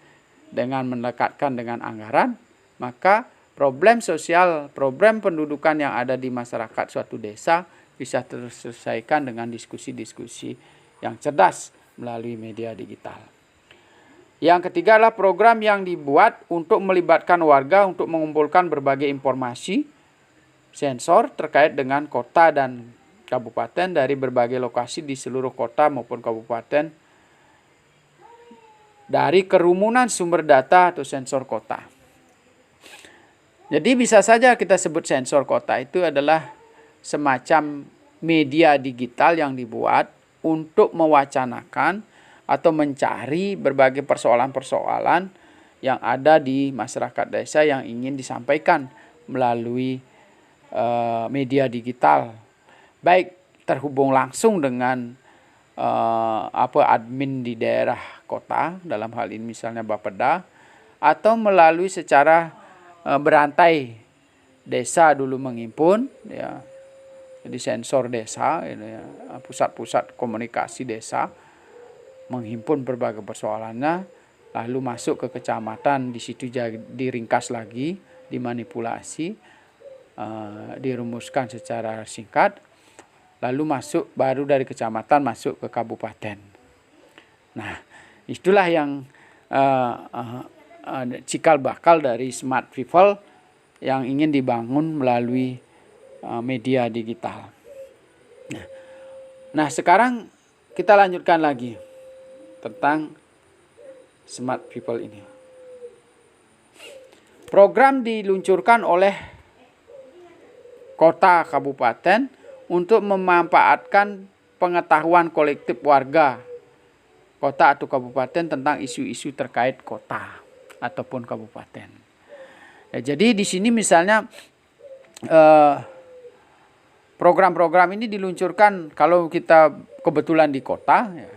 dengan mendekatkan dengan anggaran, maka problem sosial, problem pendudukan yang ada di masyarakat suatu desa bisa terselesaikan dengan diskusi-diskusi yang cerdas melalui media digital. Yang ketiga adalah program yang dibuat untuk melibatkan warga untuk mengumpulkan berbagai informasi sensor terkait dengan kota dan kabupaten dari berbagai lokasi di seluruh kota maupun kabupaten dari kerumunan sumber data atau sensor kota. Jadi bisa saja kita sebut sensor kota itu adalah semacam media digital yang dibuat untuk mewacanakan atau mencari berbagai persoalan-persoalan yang ada di masyarakat desa yang ingin disampaikan melalui media digital. Baik terhubung langsung dengan admin di daerah kota, dalam hal ini misalnya Bapeda, atau melalui secara berantai desa dulu menghimpun, ya, jadi sensor desa, ya, pusat-pusat komunikasi desa menghimpun berbagai persoalannya, lalu masuk ke kecamatan, di situ diringkas lagi, dimanipulasi, dirumuskan secara singkat, lalu masuk baru dari kecamatan masuk ke kabupaten. Nah, itulah yang cikal bakal dari smart people yang ingin dibangun melalui media digital. Nah, sekarang kita lanjutkan lagi tentang smart people ini. Program diluncurkan oleh kota kabupaten untuk memanfaatkan pengetahuan kolektif warga kota atau kabupaten tentang isu-isu terkait kota ataupun kabupaten. Ya, jadi di sini misalnya program-program ini diluncurkan kalau kita kebetulan di kota, ya,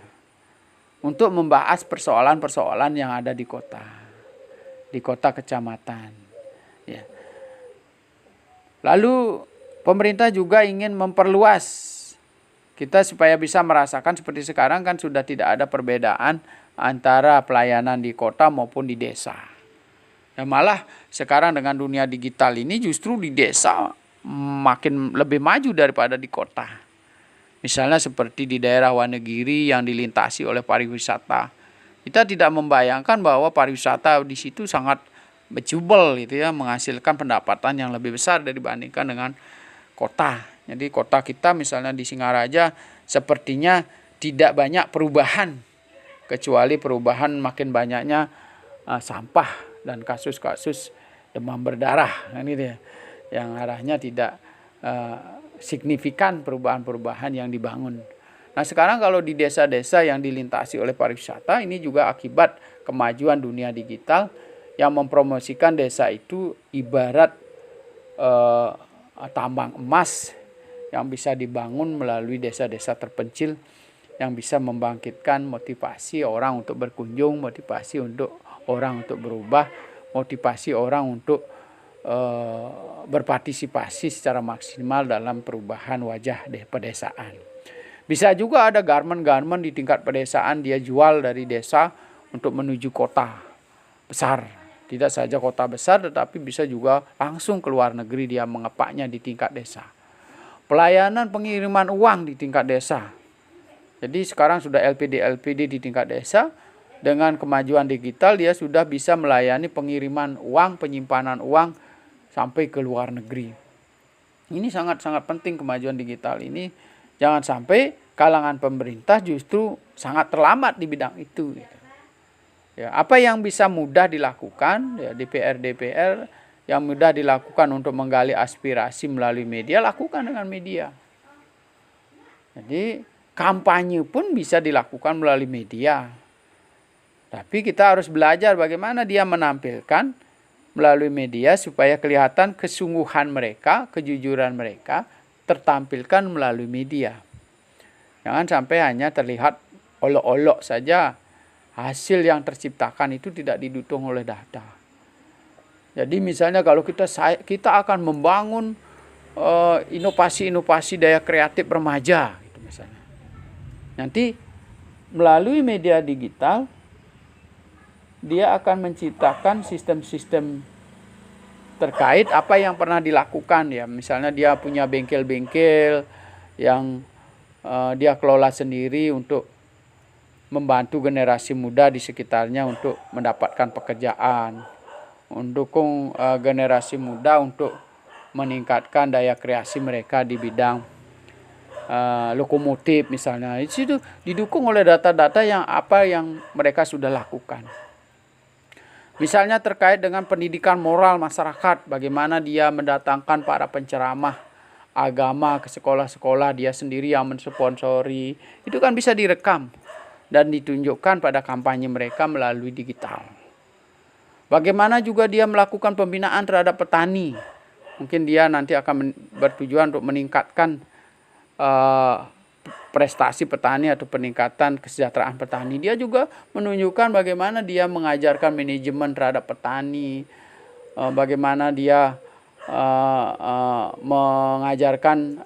untuk membahas persoalan-persoalan yang ada di kota kecamatan. Ya. Lalu pemerintah juga ingin memperluas kita supaya bisa merasakan seperti sekarang kan sudah tidak ada perbedaan antara pelayanan di kota maupun di desa. Ya, malah sekarang dengan dunia digital ini justru di desa makin lebih maju daripada di kota. Misalnya seperti di daerah Wonogiri yang dilintasi oleh pariwisata. Kita tidak membayangkan bahwa pariwisata di situ sangat becubel gitu ya, menghasilkan pendapatan yang lebih besar dibandingkan dengan kota. Jadi kota kita misalnya di Singaraja sepertinya tidak banyak perubahan, kecuali perubahan makin banyaknya sampah dan kasus-kasus demam berdarah, kan gitu ya, yang arahnya tidak signifikan perubahan-perubahan yang dibangun. Nah sekarang kalau di desa-desa yang dilintasi oleh pariwisata, ini juga akibat kemajuan dunia digital yang mempromosikan desa itu ibarat tambang emas yang bisa dibangun melalui desa-desa terpencil, yang bisa membangkitkan motivasi orang untuk berkunjung, motivasi untuk orang untuk berubah, motivasi orang untuk berpartisipasi secara maksimal dalam perubahan wajah pedesaan. Bisa juga ada garmen-garmen di tingkat pedesaan dia jual dari desa untuk menuju kota besar. Tidak saja kota besar, tetapi bisa juga langsung ke luar negeri dia mengepaknya di tingkat desa. Pelayanan pengiriman uang di tingkat desa. Jadi sekarang sudah LPD di tingkat desa. Dengan kemajuan digital dia sudah bisa melayani pengiriman uang, penyimpanan uang sampai ke luar negeri. Ini sangat-sangat penting kemajuan digital ini. Jangan sampai kalangan pemerintah justru sangat terlambat di bidang itu. Ya, apa yang bisa mudah dilakukan, ya, DPR yang mudah dilakukan untuk menggali aspirasi melalui media, lakukan dengan media. Jadi kampanye pun bisa dilakukan melalui media. Tapi kita harus belajar bagaimana dia menampilkan melalui media supaya kelihatan kesungguhan mereka, kejujuran mereka tertampilkan melalui media. Jangan sampai hanya terlihat olok-olok saja. Hasil yang terciptakan itu tidak didukung oleh data. Jadi misalnya kalau kita akan membangun inovasi-inovasi daya kreatif remaja, gitu misalnya. Nanti melalui media digital dia akan menciptakan sistem-sistem terkait apa yang pernah dilakukan ya. Misalnya dia punya bengkel-bengkel yang dia kelola sendiri untuk membantu generasi muda di sekitarnya untuk mendapatkan pekerjaan, mendukung generasi muda untuk meningkatkan daya kreasi mereka di bidang lokomotif misalnya. Itu didukung oleh data-data yang mereka sudah lakukan. Misalnya terkait dengan pendidikan moral masyarakat, bagaimana dia mendatangkan para penceramah agama ke sekolah-sekolah, dia sendiri yang mensponsori, itu kan bisa direkam dan ditunjukkan pada kampanye mereka melalui digital. Bagaimana juga dia melakukan pembinaan terhadap petani. Mungkin dia nanti akan bertujuan untuk meningkatkan prestasi petani atau peningkatan kesejahteraan petani. Dia juga menunjukkan bagaimana dia mengajarkan manajemen terhadap petani, bagaimana dia mengajarkan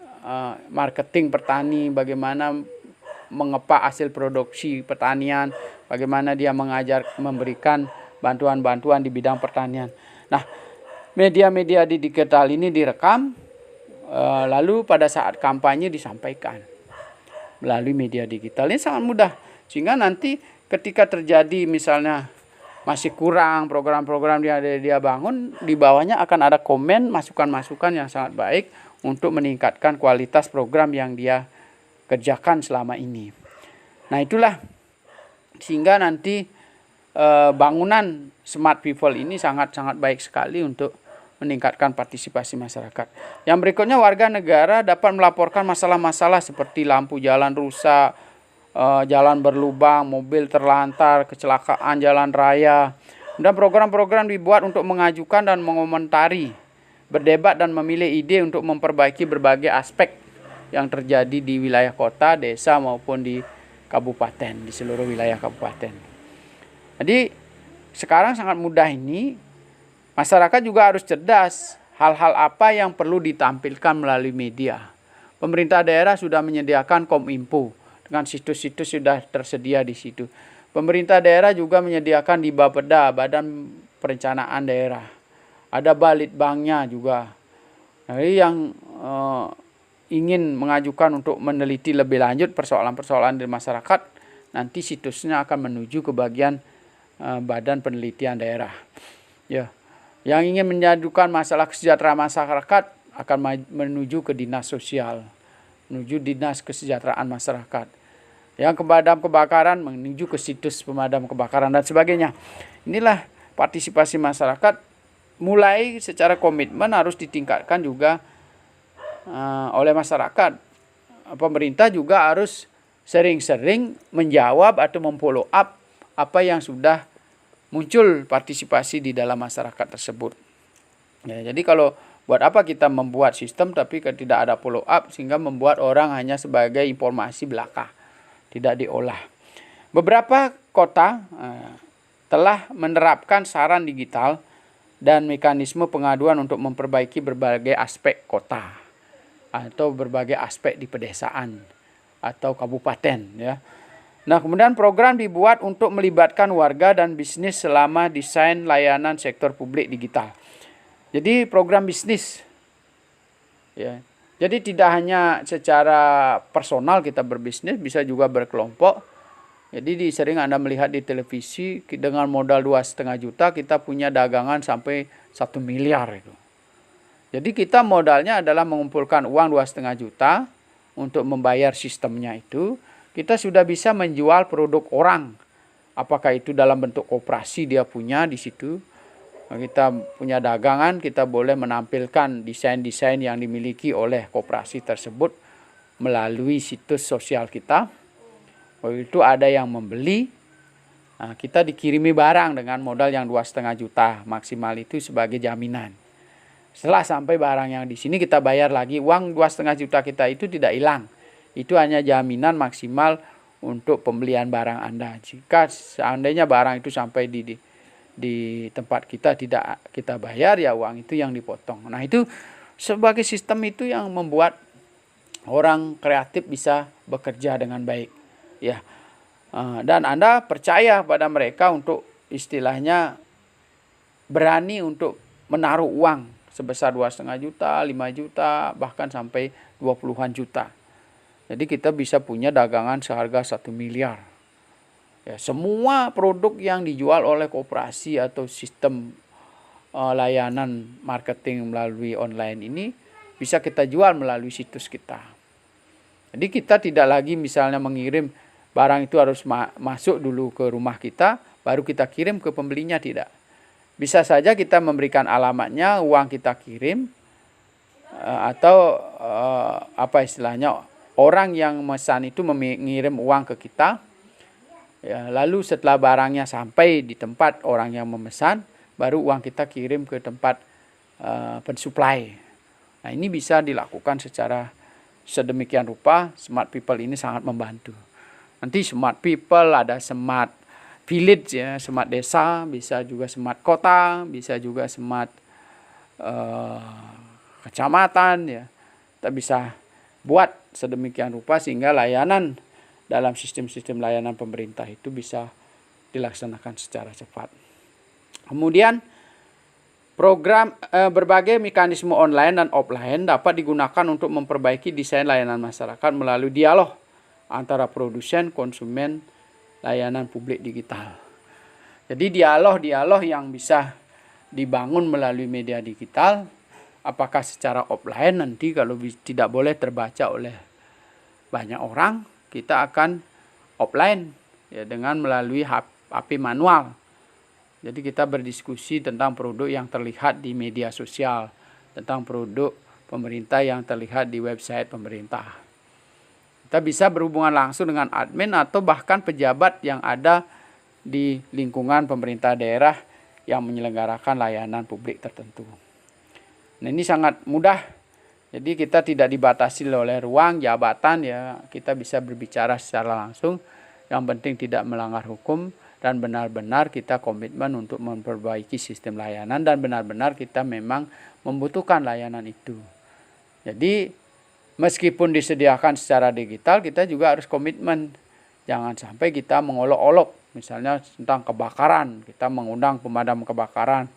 marketing petani, bagaimana mengepak hasil produksi pertanian, bagaimana dia memberikan bantuan-bantuan di bidang pertanian. Nah, media-media di digital ini direkam, lalu pada saat kampanye disampaikan melalui media digital. Ini sangat mudah, sehingga nanti ketika terjadi misalnya masih kurang program-program dia bangun, di bawahnya akan ada komen, masukan-masukan yang sangat baik untuk meningkatkan kualitas program yang dia kerjakan selama ini. Nah itulah sehingga nanti bangunan smart people ini sangat-sangat baik sekali untuk meningkatkan partisipasi masyarakat. Yang berikutnya, warga negara dapat melaporkan masalah-masalah seperti lampu jalan rusak, jalan berlubang, mobil terlantar, kecelakaan jalan raya. Dan program-program dibuat untuk mengajukan dan mengomentari, berdebat dan memilih ide untuk memperbaiki berbagai aspek yang terjadi di wilayah kota, desa maupun di kabupaten, di seluruh wilayah kabupaten. Jadi sekarang sangat mudah ini, masyarakat juga harus cerdas hal-hal apa yang perlu ditampilkan melalui media. Pemerintah daerah sudah menyediakan Kominfo dengan situs-situs sudah tersedia di situ. Pemerintah daerah juga menyediakan di Bapeda, Badan Perencanaan Daerah. Ada Balitbangnya juga. Jadi yang ingin mengajukan untuk meneliti lebih lanjut persoalan-persoalan di masyarakat, nanti situsnya akan menuju ke bagian Badan Penelitian Daerah. Ya, yang ingin mengajukan masalah kesejahteraan masyarakat akan menuju ke Dinas Sosial, menuju Dinas Kesejahteraan Masyarakat. Yang pemadam kebakaran menuju ke situs pemadam kebakaran dan sebagainya. Inilah partisipasi masyarakat, mulai secara komitmen harus ditingkatkan juga oleh masyarakat. Pemerintah juga harus sering-sering menjawab atau memfollow up apa yang sudah muncul partisipasi di dalam masyarakat tersebut. Ya, jadi kalau buat apa kita membuat sistem tapi tidak ada follow up, sehingga membuat orang hanya sebagai informasi belaka, tidak diolah. Beberapa kota telah menerapkan saran digital dan mekanisme pengaduan untuk memperbaiki berbagai aspek kota atau berbagai aspek di pedesaan atau kabupaten, ya. Nah, kemudian program dibuat untuk melibatkan warga dan bisnis selama desain layanan sektor publik digital. Jadi program bisnis, ya. Jadi tidak hanya secara personal kita berbisnis, bisa juga berkelompok. Jadi sering Anda melihat di televisi, dengan modal 2,5 juta kita punya dagangan sampai 1 miliar itu. Jadi kita modalnya adalah mengumpulkan uang 2,5 juta untuk membayar sistemnya itu. Kita sudah bisa menjual produk orang. Apakah itu dalam bentuk koperasi dia punya di situ. Kita punya dagangan, kita boleh menampilkan desain-desain yang dimiliki oleh koperasi tersebut melalui situs sosial kita. Waktu itu ada yang membeli, nah, kita dikirimi barang dengan modal yang 2,5 juta maksimal itu sebagai jaminan. Setelah sampai barang yang di sini kita bayar lagi, uang 2,5 juta kita itu tidak hilang. Itu hanya jaminan maksimal untuk pembelian barang Anda. Jika seandainya barang itu sampai di tempat kita tidak kita bayar, ya uang itu yang dipotong. Nah, itu sebagai sistem itu yang membuat orang kreatif bisa bekerja dengan baik, ya. Dan Anda percaya pada mereka untuk istilahnya berani untuk menaruh uang sebesar 2,5 juta, 5 juta, bahkan sampai 20-an juta. Jadi kita bisa punya dagangan seharga 1 miliar. Ya, semua produk yang dijual oleh koperasi atau sistem layanan marketing melalui online ini bisa kita jual melalui situs kita. Jadi kita tidak lagi misalnya mengirim barang itu harus masuk dulu ke rumah kita, baru kita kirim ke pembelinya, tidak. Bisa saja kita memberikan alamatnya, uang kita kirim, atau apa istilahnya, orang yang memesan itu mengirim uang ke kita, ya, lalu setelah barangnya sampai di tempat orang yang memesan, baru uang kita kirim ke tempat pensuplai. Nah, ini bisa dilakukan secara sedemikian rupa. Smart People ini sangat membantu. Nanti Smart People ada Smart Village, ya, Smart Desa, bisa juga Smart Kota, bisa juga Smart Kecamatan, ya. Kita bisa buat sedemikian rupa sehingga layanan dalam sistem-sistem layanan pemerintah itu bisa dilaksanakan secara cepat. Kemudian program berbagai mekanisme online dan offline dapat digunakan untuk memperbaiki desain layanan masyarakat melalui dialog antara produsen, konsumen, layanan publik digital. Jadi dialog-dialog yang bisa dibangun melalui media digital, apakah secara offline nanti kalau tidak boleh terbaca oleh banyak orang, kita akan offline, ya, dengan melalui HP manual. Jadi kita berdiskusi tentang produk yang terlihat di media sosial, tentang produk pemerintah yang terlihat di website pemerintah. Kita bisa berhubungan langsung dengan admin atau bahkan pejabat yang ada di lingkungan pemerintah daerah yang menyelenggarakan layanan publik tertentu. Nah, ini sangat mudah. Jadi kita tidak dibatasi oleh ruang jabatan, ya, kita bisa berbicara secara langsung. Yang penting tidak melanggar hukum dan benar-benar kita komitmen untuk memperbaiki sistem layanan dan benar-benar kita memang membutuhkan layanan itu. Jadi meskipun disediakan secara digital, kita juga harus komitmen. Jangan sampai kita mengolok-olok, misalnya tentang kebakaran, kita mengundang pemadam kebakaran,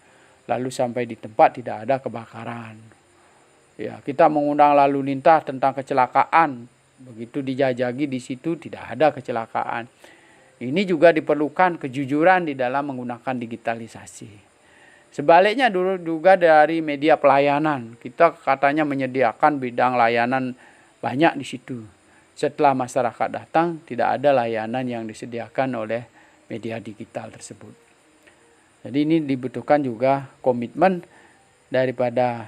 lalu sampai di tempat tidak ada kebakaran. Ya, kita mengundang lalu lintas tentang kecelakaan. Begitu dijajagi di situ tidak ada kecelakaan. Ini juga diperlukan kejujuran di dalam menggunakan digitalisasi. Sebaliknya dulu juga dari media pelayanan. Kita katanya menyediakan bidang layanan banyak di situ. Setelah masyarakat datang, tidak ada layanan yang disediakan oleh media digital tersebut. Jadi ini dibutuhkan juga komitmen daripada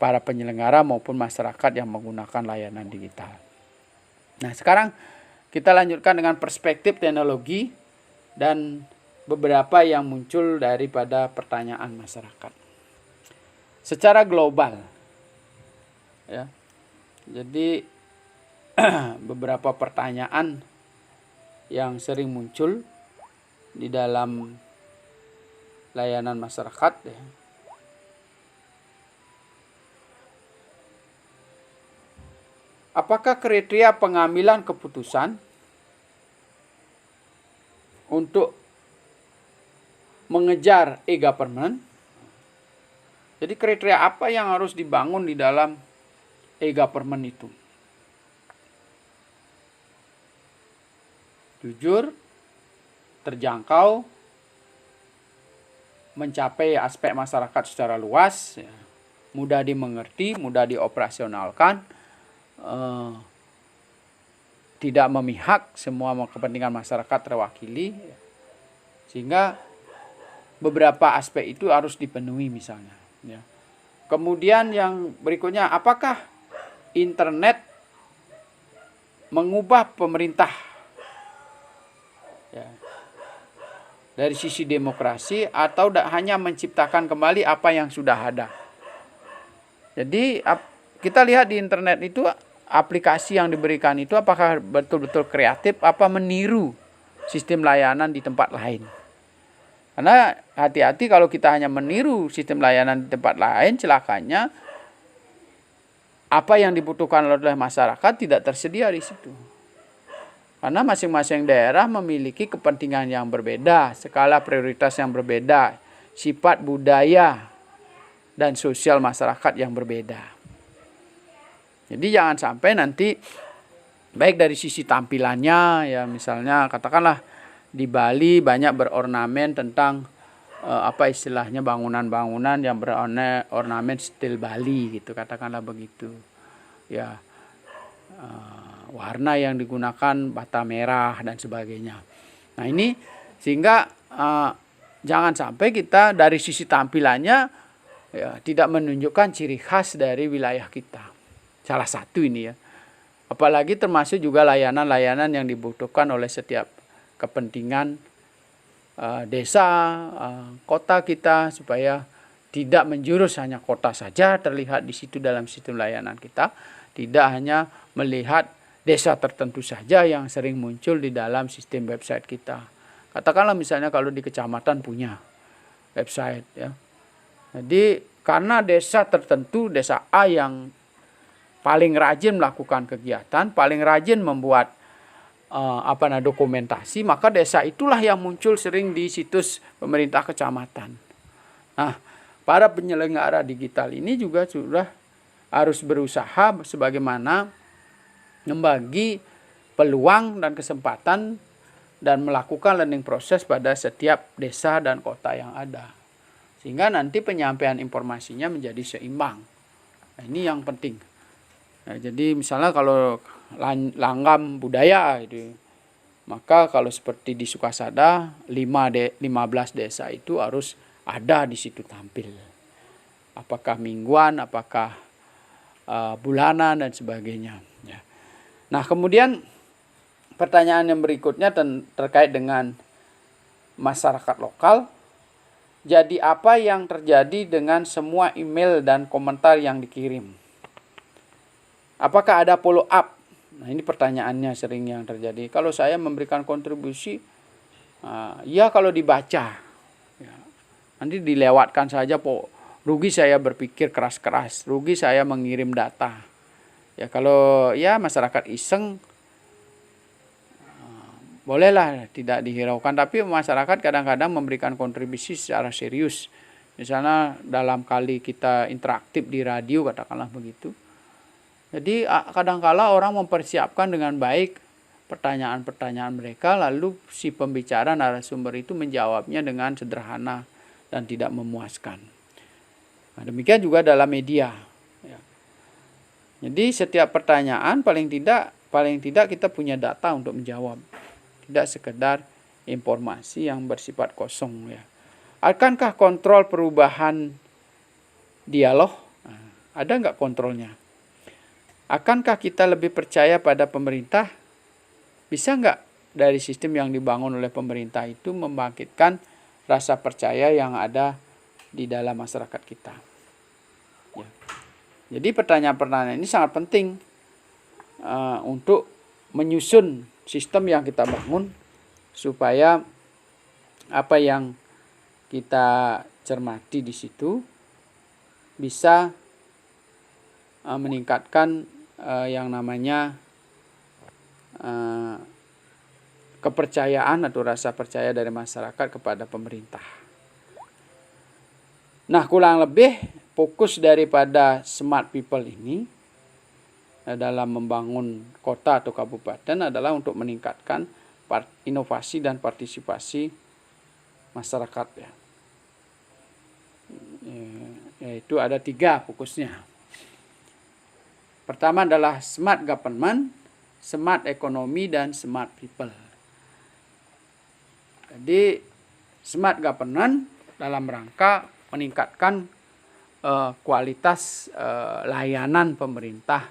para penyelenggara maupun masyarakat yang menggunakan layanan digital. Nah, sekarang kita lanjutkan dengan perspektif teknologi dan beberapa yang muncul daripada pertanyaan masyarakat. Secara global, ya, jadi beberapa pertanyaan yang sering muncul di dalam layanan masyarakat, ya. Apakah kriteria pengambilan keputusan untuk mengejar e-government? Jadi kriteria apa yang harus dibangun di dalam e-government itu? Jujur, terjangkau, mencapai aspek masyarakat secara luas, ya, mudah dimengerti, mudah dioperasionalkan, tidak memihak, semua kepentingan masyarakat terwakili, sehingga beberapa aspek itu harus dipenuhi misalnya. Ya. Kemudian yang berikutnya, apakah internet mengubah pemerintah? Ya. Dari sisi demokrasi atau hanya menciptakan kembali apa yang sudah ada. Jadi kita lihat di internet itu aplikasi yang diberikan itu apakah betul-betul kreatif, apa meniru sistem layanan di tempat lain. Karena hati-hati kalau kita hanya meniru sistem layanan di tempat lain, celakanya apa yang dibutuhkan oleh masyarakat tidak tersedia di situ. Karena masing-masing daerah memiliki kepentingan yang berbeda, skala prioritas yang berbeda, sifat budaya dan sosial masyarakat yang berbeda. Jadi jangan sampai nanti baik dari sisi tampilannya, ya misalnya katakanlah di Bali banyak berornamen tentang apa istilahnya bangunan-bangunan yang berornamen stil Bali gitu, katakanlah begitu. Ya, warna yang digunakan bata merah dan sebagainya. Nah ini sehingga jangan sampai kita dari sisi tampilannya ya, tidak menunjukkan ciri khas dari wilayah kita. Salah satu ini ya. Apalagi termasuk juga layanan-layanan yang dibutuhkan oleh setiap kepentingan desa, kota kita, supaya tidak menjurus hanya kota saja terlihat di situ dalam sistem layanan kita, tidak hanya melihat desa tertentu saja yang sering muncul di dalam sistem website kita. Katakanlah misalnya kalau di kecamatan punya website, ya. Jadi karena desa tertentu, desa A yang paling rajin melakukan kegiatan, paling rajin membuat dokumentasi, maka desa itulah yang muncul sering di situs pemerintah kecamatan. Nah, para penyelenggara digital ini juga sudah harus berusaha sebagaimana membagi peluang dan kesempatan dan melakukan learning proses pada setiap desa dan kota yang ada. Sehingga nanti penyampaian informasinya menjadi seimbang. Nah, ini yang penting. Nah, jadi misalnya kalau langgam budaya gitu, maka kalau seperti di Sukasada 15 desa itu harus ada di situ tampil. Apakah mingguan, apakah bulanan dan sebagainya. Ya. Nah kemudian pertanyaan yang berikutnya terkait dengan masyarakat lokal. Jadi apa yang terjadi dengan semua email dan komentar yang dikirim? Apakah ada follow up? Nah ini pertanyaannya sering yang terjadi. Kalau saya memberikan kontribusi, ya kalau dibaca, ya, nanti dilewatkan saja. Rugi saya berpikir keras-keras, rugi saya mengirim data. Ya kalau ya masyarakat iseng, bolehlah tidak dihiraukan. Tapi masyarakat kadang-kadang memberikan kontribusi secara serius. Misalnya dalam kali kita interaktif di radio, katakanlah begitu. Jadi kadangkala orang mempersiapkan dengan baik pertanyaan-pertanyaan mereka, lalu si pembicara narasumber itu menjawabnya dengan sederhana dan tidak memuaskan. Nah, demikian juga dalam media. Ya. Jadi setiap pertanyaan paling tidak kita punya data untuk menjawab, tidak sekedar informasi yang bersifat kosong. Ya. Akankah kontrol perubahan dialog? Nah, ada nggak kontrolnya? Akankah kita lebih percaya pada pemerintah? Bisa nggak dari sistem yang dibangun oleh pemerintah itu membangkitkan rasa percaya yang ada di dalam masyarakat kita? Ya. Jadi pertanyaan-pertanyaan ini sangat penting untuk menyusun sistem yang kita bangun supaya apa yang kita cermati di situ bisa meningkatkan yang namanya kepercayaan atau rasa percaya dari masyarakat kepada pemerintah. Nah, kurang lebih fokus daripada smart people ini dalam membangun kota atau kabupaten adalah untuk meningkatkan inovasi dan partisipasi masyarakat, ya. Yaitu ada 3 fokusnya. Pertama adalah smart government, smart economy, dan smart people. Jadi smart government dalam rangka meningkatkan kualitas layanan pemerintah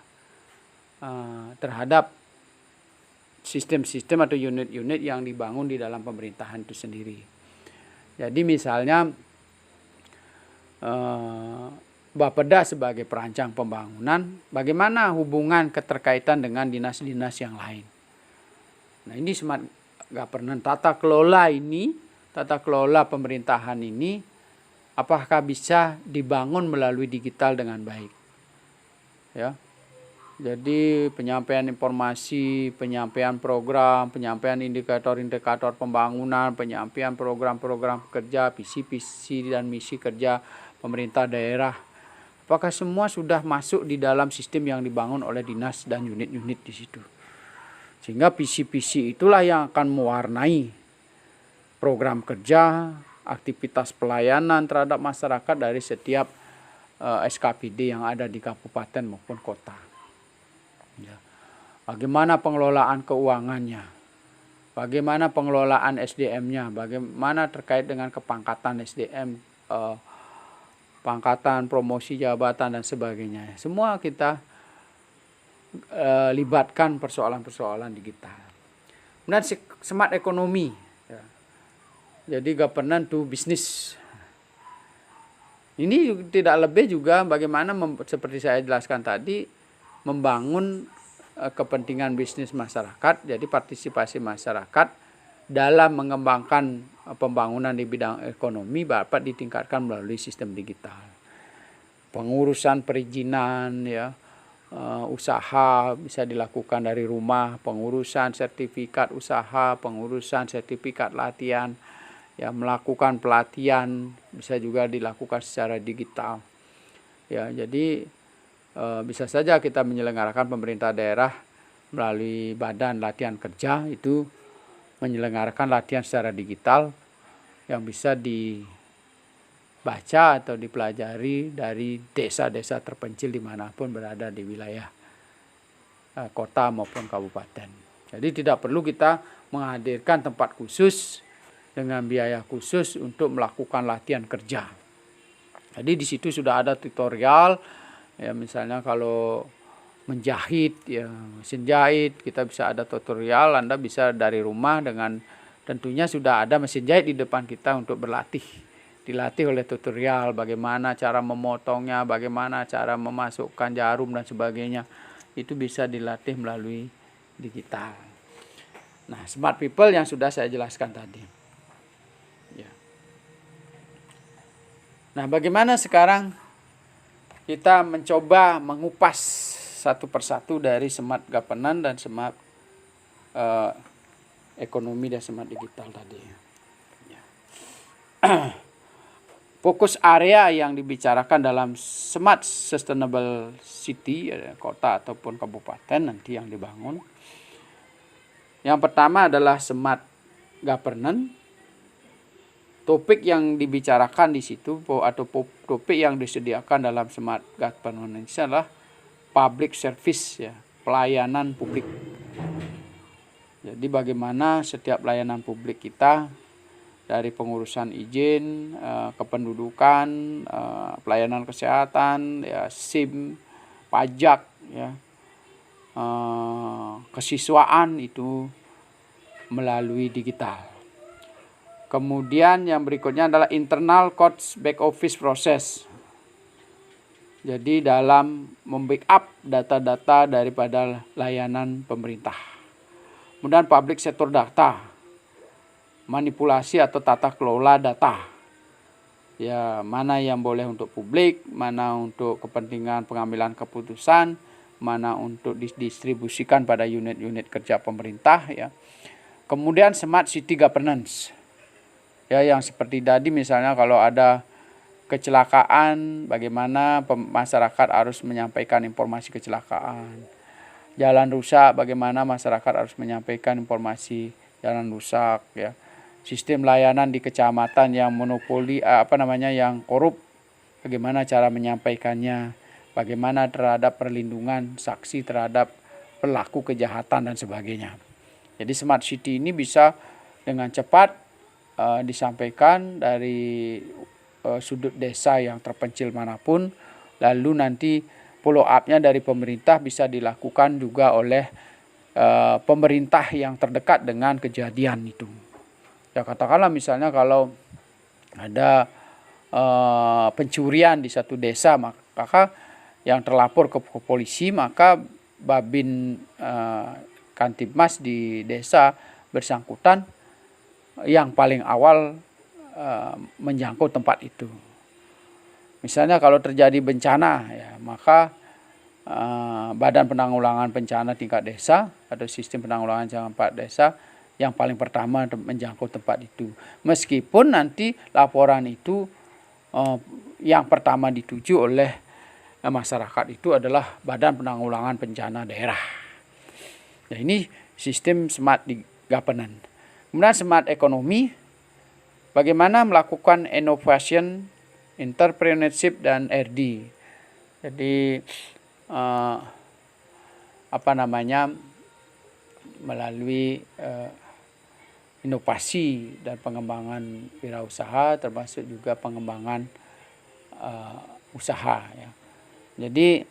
terhadap sistem-sistem atau unit-unit yang dibangun di dalam pemerintahan itu sendiri. Jadi misalnya Bapeda sebagai perancang pembangunan, bagaimana hubungan keterkaitan dengan dinas-dinas yang lain. Nah, ini smart governance, tata kelola pemerintahan ini apakah bisa dibangun melalui digital dengan baik. Ya. Jadi penyampaian informasi, penyampaian program, penyampaian indikator-indikator pembangunan, penyampaian program-program kerja, visi-visi dan misi kerja pemerintah daerah, apakah semua sudah masuk di dalam sistem yang dibangun oleh dinas dan unit-unit di situ. Sehingga visi-visi itulah yang akan mewarnai program kerja, aktivitas pelayanan terhadap masyarakat dari setiap SKPD yang ada di kabupaten maupun kota. Ya. Bagaimana pengelolaan keuangannya, bagaimana pengelolaan SDM-nya, bagaimana terkait dengan kepangkatan SDM, pangkatan, promosi jabatan dan sebagainya. Semua kita libatkan persoalan-persoalan digital. Kemudian smart ekonomi. Ya. Jadi governance to business. Ini tidak lebih juga bagaimana seperti saya jelaskan tadi, membangun kepentingan bisnis masyarakat, jadi partisipasi masyarakat dalam mengembangkan pembangunan di bidang ekonomi dapat ditingkatkan melalui sistem digital. Pengurusan perizinan, ya, usaha bisa dilakukan dari rumah, pengurusan sertifikat usaha, pengurusan sertifikat latihan, ya, melakukan pelatihan bisa juga dilakukan secara digital. Ya, jadi bisa saja kita menyelenggarakan pemerintah daerah melalui badan latihan kerja itu menyelenggarakan latihan secara digital yang bisa dibaca atau dipelajari dari desa-desa terpencil dimanapun berada di wilayah kota maupun kabupaten. Jadi tidak perlu kita menghadirkan tempat khusus dengan biaya khusus untuk melakukan latihan kerja. Jadi di situ sudah ada tutorial. Ya, misalnya kalau menjahit, ya, mesin jahit, kita bisa ada tutorial, Anda bisa dari rumah dengan tentunya sudah ada mesin jahit di depan kita untuk berlatih. Dilatih oleh tutorial bagaimana cara memotongnya, bagaimana cara memasukkan jarum dan sebagainya. Itu bisa dilatih melalui digital. Nah, smart people yang sudah saya jelaskan tadi. Ya. Nah, bagaimana sekarang kita mencoba mengupas satu persatu dari smart governance dan smart ekonomi dan smart digital tadi. Ya. Fokus area yang dibicarakan dalam Smart Sustainable City, kota ataupun kabupaten nanti yang dibangun. Yang pertama adalah Smart Governance. Topik yang dibicarakan di situ atau topik yang disediakan dalam Smart Governance adalah public service, ya, pelayanan publik. Jadi bagaimana setiap pelayanan publik kita, dari pengurusan izin, kependudukan, pelayanan kesehatan, ya, SIM, pajak, ya, kesiswaan itu melalui digital. Kemudian yang berikutnya adalah internal cost back office process. Jadi dalam membackup data-data daripada layanan pemerintah. Kemudian public sector data, manipulasi atau tata kelola data. Ya, mana yang boleh untuk publik, mana untuk kepentingan pengambilan keputusan, mana untuk didistribusikan pada unit-unit kerja pemerintah, ya. Kemudian smart city governance. Ya, yang seperti tadi misalnya kalau ada kecelakaan, bagaimana masyarakat harus menyampaikan informasi kecelakaan. Jalan rusak, bagaimana masyarakat harus menyampaikan informasi jalan rusak, ya. Sistem layanan di kecamatan yang monopoli yang korup, bagaimana cara menyampaikannya, bagaimana terhadap perlindungan saksi terhadap pelaku kejahatan dan sebagainya. Jadi smart city ini bisa dengan cepat disampaikan dari sudut desa yang terpencil manapun, lalu nanti follow up-nya dari pemerintah bisa dilakukan juga oleh pemerintah yang terdekat dengan kejadian itu. Ya, katakanlah misalnya kalau ada pencurian di satu desa, maka yang terlapor ke polisi, maka Babin Kantipmas di desa bersangkutan yang paling awal menjangkau tempat itu. Misalnya kalau terjadi bencana, ya, maka Badan Penanggulangan Bencana tingkat desa atau sistem penanggulangan tingkat desa yang paling pertama menjangkau tempat itu. Meskipun nanti laporan itu yang pertama dituju oleh masyarakat itu adalah Badan Penanggulangan Bencana daerah. Nah, ini sistem smart governance. Kemudian smart ekonomi, bagaimana melakukan innovation, entrepreneurship dan R&D. Jadi melalui inovasi dan pengembangan wirausaha, termasuk juga pengembangan usaha, ya. Jadi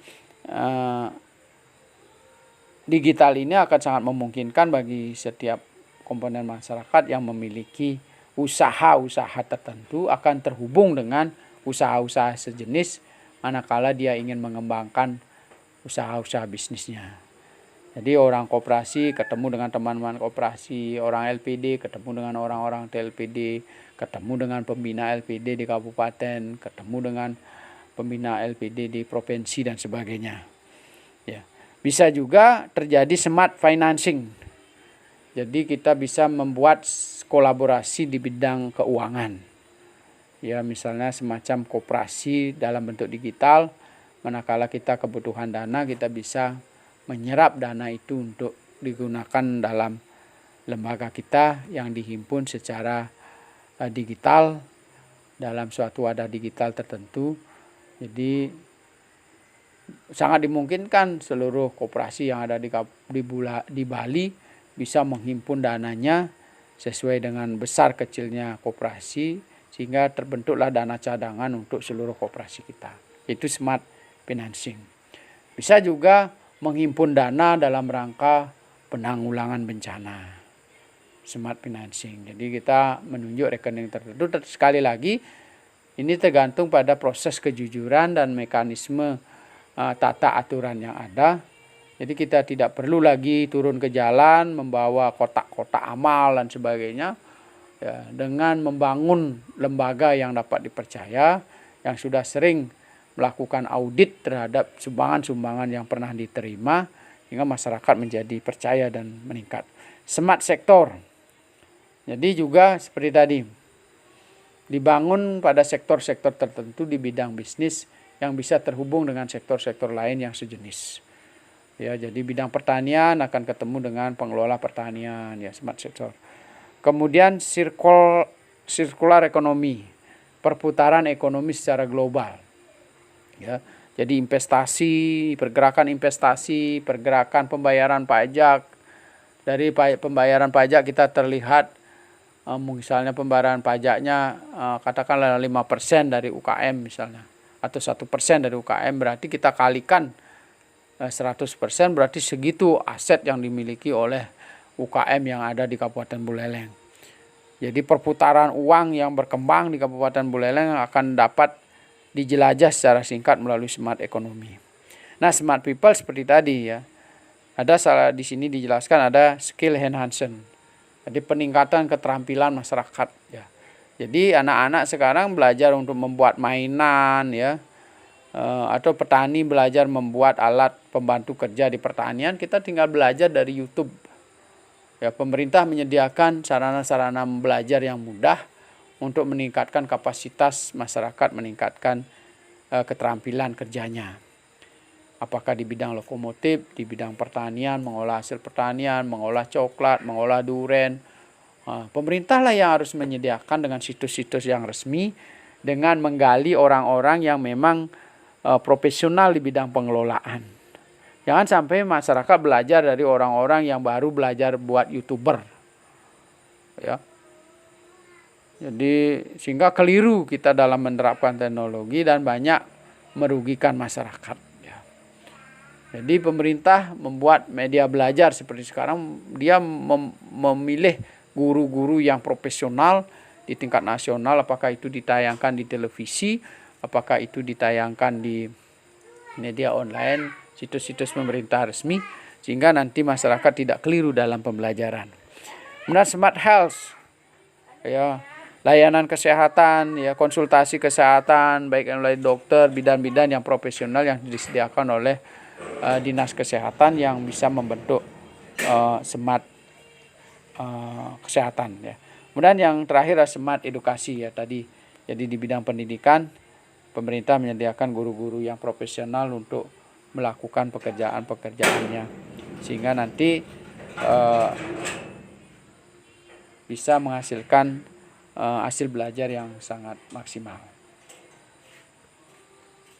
digital ini akan sangat memungkinkan bagi setiap komponen masyarakat yang memiliki usaha-usaha tertentu akan terhubung dengan usaha-usaha sejenis manakala dia ingin mengembangkan usaha-usaha bisnisnya. Jadi orang koperasi ketemu dengan teman-teman koperasi, orang LPD ketemu dengan orang-orang TLPD, ketemu dengan pembina LPD di kabupaten, ketemu dengan pembina LPD di provinsi dan sebagainya. Ya. Bisa juga terjadi smart financing. Jadi kita bisa membuat kolaborasi di bidang keuangan. Ya, misalnya semacam koperasi dalam bentuk digital, manakala kita kebutuhan dana, kita bisa menyerap dana itu untuk digunakan dalam lembaga kita yang dihimpun secara digital dalam suatu wadah digital tertentu. Jadi sangat dimungkinkan seluruh koperasi yang ada di Bali bisa menghimpun dananya sesuai dengan besar kecilnya koperasi, sehingga terbentuklah dana cadangan untuk seluruh koperasi kita. Itu smart financing. Bisa juga menghimpun dana dalam rangka penanggulangan bencana. Smart financing. Jadi kita menunjuk rekening tertentu. Sekali lagi, ini tergantung pada proses kejujuran dan mekanisme tata aturan yang ada. Jadi kita tidak perlu lagi turun ke jalan membawa kotak-kotak amal dan sebagainya. Ya, dengan membangun lembaga yang dapat dipercaya, yang sudah sering melakukan audit terhadap sumbangan-sumbangan yang pernah diterima, hingga masyarakat menjadi percaya dan meningkat. Smart sektor. Jadi juga seperti tadi, dibangun pada sektor-sektor tertentu di bidang bisnis yang bisa terhubung dengan sektor-sektor lain yang sejenis. Ya, jadi bidang pertanian akan ketemu dengan pengelola pertanian, ya, smart sector. Kemudian circular ekonomi, perputaran ekonomi secara global. Ya, jadi investasi, pergerakan pembayaran pajak. Dari pembayaran pajak kita terlihat misalnya pembayaran pajaknya katakanlah 5% dari UKM misalnya, atau 1% dari UKM, berarti kita kalikan 100%, berarti segitu aset yang dimiliki oleh UKM yang ada di Kabupaten Buleleng. Jadi perputaran uang yang berkembang di Kabupaten Buleleng akan dapat dijelajah secara singkat melalui smart ekonomi. Nah, smart people seperti tadi ya. Ada di sini dijelaskan ada skill enhancement. Jadi peningkatan keterampilan masyarakat ya. Jadi anak-anak sekarang belajar untuk membuat mainan ya. Atau petani belajar membuat alat pembantu kerja di pertanian, kita tinggal belajar dari YouTube. Ya, pemerintah menyediakan sarana-sarana belajar yang mudah untuk meningkatkan kapasitas masyarakat, meningkatkan keterampilan kerjanya. Apakah di bidang lokomotif, di bidang pertanian, mengolah hasil pertanian, mengolah coklat, mengolah duren. Pemerintah lah yang harus menyediakan dengan situs-situs yang resmi, dengan menggali orang-orang yang memang profesional di bidang pengelolaan. Jangan sampai masyarakat belajar dari orang-orang yang baru belajar buat YouTuber. Ya. Jadi sehingga keliru kita dalam menerapkan teknologi dan banyak merugikan masyarakat. Jadi pemerintah membuat media belajar seperti sekarang, dia memilih guru-guru yang profesional di tingkat nasional, apakah itu ditayangkan di televisi, apakah itu ditayangkan di media online, situs-situs pemerintah resmi, sehingga nanti masyarakat tidak keliru dalam pembelajaran. Kemudian smart health, ya, layanan kesehatan, ya, konsultasi kesehatan, baik oleh dokter, bidan-bidan yang profesional yang disediakan oleh dinas kesehatan yang bisa membentuk smart kesehatan ya. Kemudian yang terakhir adalah smart edukasi ya tadi. Jadi di bidang pendidikan pemerintah menyediakan guru-guru yang profesional untuk melakukan pekerjaan-pekerjaannya sehingga nanti bisa menghasilkan hasil belajar yang sangat maksimal.